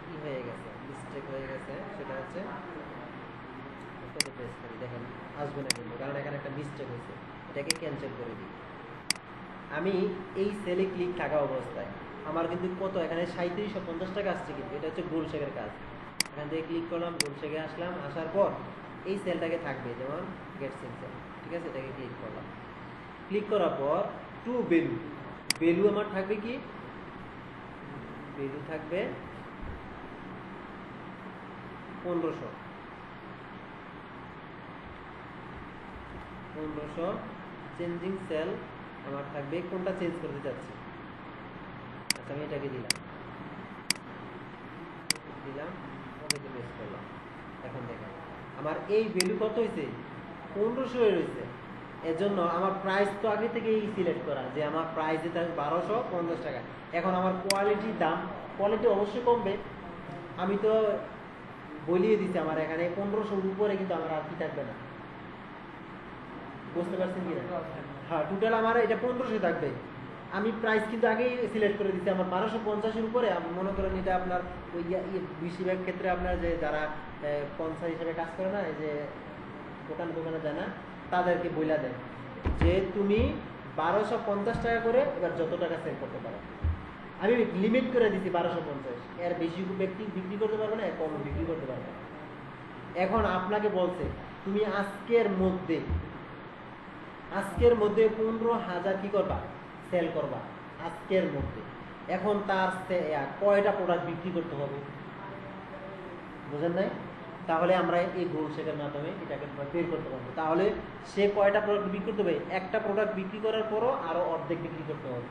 কি হয়ে গেছে মিস্টেক হয়ে গেছে, সেটা হচ্ছে প্রেস করি, দেখেন আসবে না কিন্তু, কারণ এখানে একটা মিস্টেক হয়েছে, এটাকে ক্যান্সেল করে দিই। আমি এই সেলে ক্লিক থাকা অবস্থায় আমার কিন্তু কত এখানে 3750 টাকা আসছে, কিন্তু এটা হচ্ছে গোল শেপের কাজ। এখান থেকে ক্লিক করলাম, গোল শেপে আসলাম, আসার পর এই সেলটাকে থাকবে যেমন গেট সেল, ঠিক আছে, এটাকে ক্লিক করলাম, ক্লিক করার পর টু ভ্যালু, ভ্যালু আমার থাকবে কি, ভ্যালু থাকবে 1500, চেঞ্জিং সেল আমার থাকবে কোনটা চেঞ্জ করতে চাচ্ছি, আচ্ছা আমি এটাকে দিলাম, ওকে প্রেস করলাম। এখন দেখেন আমার এই ভ্যালু কত হয়েছে 1500 রয়েছে, এর জন্য আমার প্রাইস তো আগে থেকেই সিলেক্ট করা যে আমার প্রাইস যেটা 1250 টাকা। এখন আমার কোয়ালিটির দাম, কোয়ালিটি অবশ্যই কমবে, আমি তো বলিয়ে দিচ্ছি আমার এখানে 1500 উপরে কিন্তু আমার আর কি থাকবে না, বুঝতে পারছেন কি না? হ্যাঁ টোটাল আমার এটা 1500 থাকবে, আমি প্রাইস কিন্তু আগেই সিলেক্ট করে দিচ্ছি আমার 1250-এর উপরে। আমি মনে করেন এটা আপনার ওই বেশিরভাগ ক্ষেত্রে আপনার যে যারা স্পন্সর হিসেবে কাজ করে না, এই যে দোকানে যায় না, তাদেরকে বইলা দেয় যে তুমি 1250 টাকা করে এবার যত টাকা সেল করতে পারো। আমি লিমিট করে দিচ্ছি 1250, এর বেশি ব্যক্তি বিক্রি করতে পারবে না, এর কম বিক্রি করতে পারবে না। এখন আপনাকে বলছে তুমি আজকের মধ্যে 15,000 কি করবা সেল করবা আজকের মধ্যে। এখন তার কয়টা প্রোডাক্ট বিক্রি করতে হবে বুঝেন নাই? তাহলে আমরা এই গোল শেপের মাধ্যমে এটাকে বের করতে পারবো। তাহলে সে কয়টা প্রোডাক্ট বিক্রি করতে হবে, একটা প্রোডাক্ট বিক্রি করার পরও আরো অর্ধেক বিক্রি করতে হবে,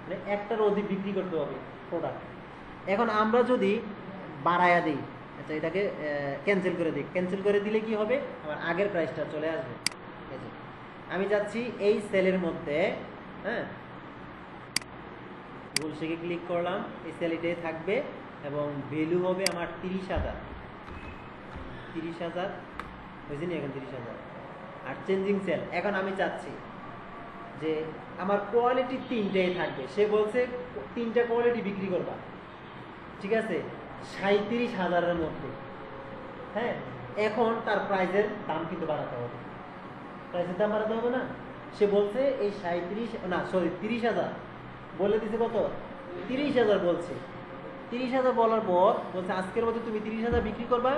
মানে একটার অধিক বিক্রি করতে হবে প্রোডাক্ট। এখন আমরা যদি বাড়ায়া দিই, আচ্ছা এটাকে ক্যান্সেল করে দিই, ক্যান্সেল করে দিলে কি হবে আমার আগের প্রাইসটা চলে আসবে। আমি যাচ্ছি এই সেলের মধ্যে, হ্যাঁ গোল শেপে ক্লিক করলাম, এই সেলটাই থাকবে এবং ভ্যালু হবে আমার 30,000 হয়েছে নি এখন 30,000। আর চেঞ্জিং সেল এখন আমি চাচ্ছি যে আমার কোয়ালিটি 3টাই থাকবে, সে বলছে 3টা কোয়ালিটি বিক্রি করবা, ঠিক আছে 37,000-এর মধ্যে। হ্যাঁ এখন তার প্রাইসের দাম কিন্তু বাড়াতে হবে, প্রাইসের দাম বাড়াতে হবে না। সে বলছে এই 30,000 বলে দিছে, কত 30,000 বলছে। 30,000 বলার পর বলছে আজকের মধ্যে তুমি 30,000 বিক্রি করবা,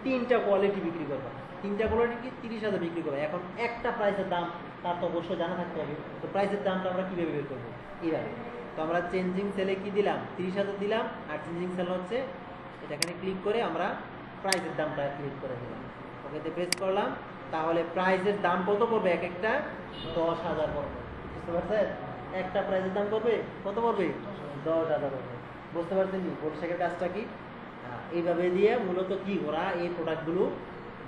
3টা কোয়ালিটি বিক্রি করবা, 3টা কোয়ালিটি কি 30,000 বিক্রি করবা। এখন একটা প্রাইসের দাম তার তো অবশ্যই জানা থাকতে হবে, তো প্রাইসের দামটা আমরা কিভাবে বের করবো এইভাবে। তো আমরা চেঞ্জিং সেলে কি দিলাম 30,000 দিলাম, আর চেঞ্জিং সেল হচ্ছে এটা, এখানে ক্লিক করে আমরা প্রাইজের দামটা ক্লিক করে দিলাম, ওকেতে প্রেস করলাম। তাহলে প্রাইজের দাম কত পড়বে? এক একটা 10,000 পড়বে। বুঝতে পারছেন? একটা প্রাইজের দাম পড়বে কত পড়বে? 10,000 পড়বে। বুঝতে পারছেন বোলশেকের কাজটা কি? এইভাবে দিয়ে মূলত কি ওরা এই প্রোডাক্টগুলো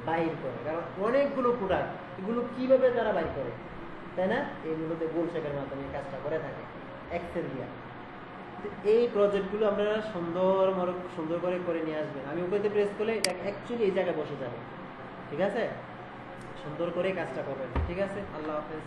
বাইর করে, কারণ অনেকগুলো প্রোডাক্ট, এগুলো কিভাবে তারা বাইর করে, তাই না? এই মূলত বোলশেকের মাধ্যমে এই কাজটা করে থাকে এক্সেল দিয়া। এই প্রজেক্টগুলো আপনারা সুন্দর করে নিয়ে আসবেন। আমি ওকেতে প্রেস করলে এটা অ্যাকচুয়ালি এই জায়গায় বসে যাবে। ঠিক আছে? সুন্দর করে কাজটা করবেন। ঠিক আছে, আল্লাহ হাফেজ।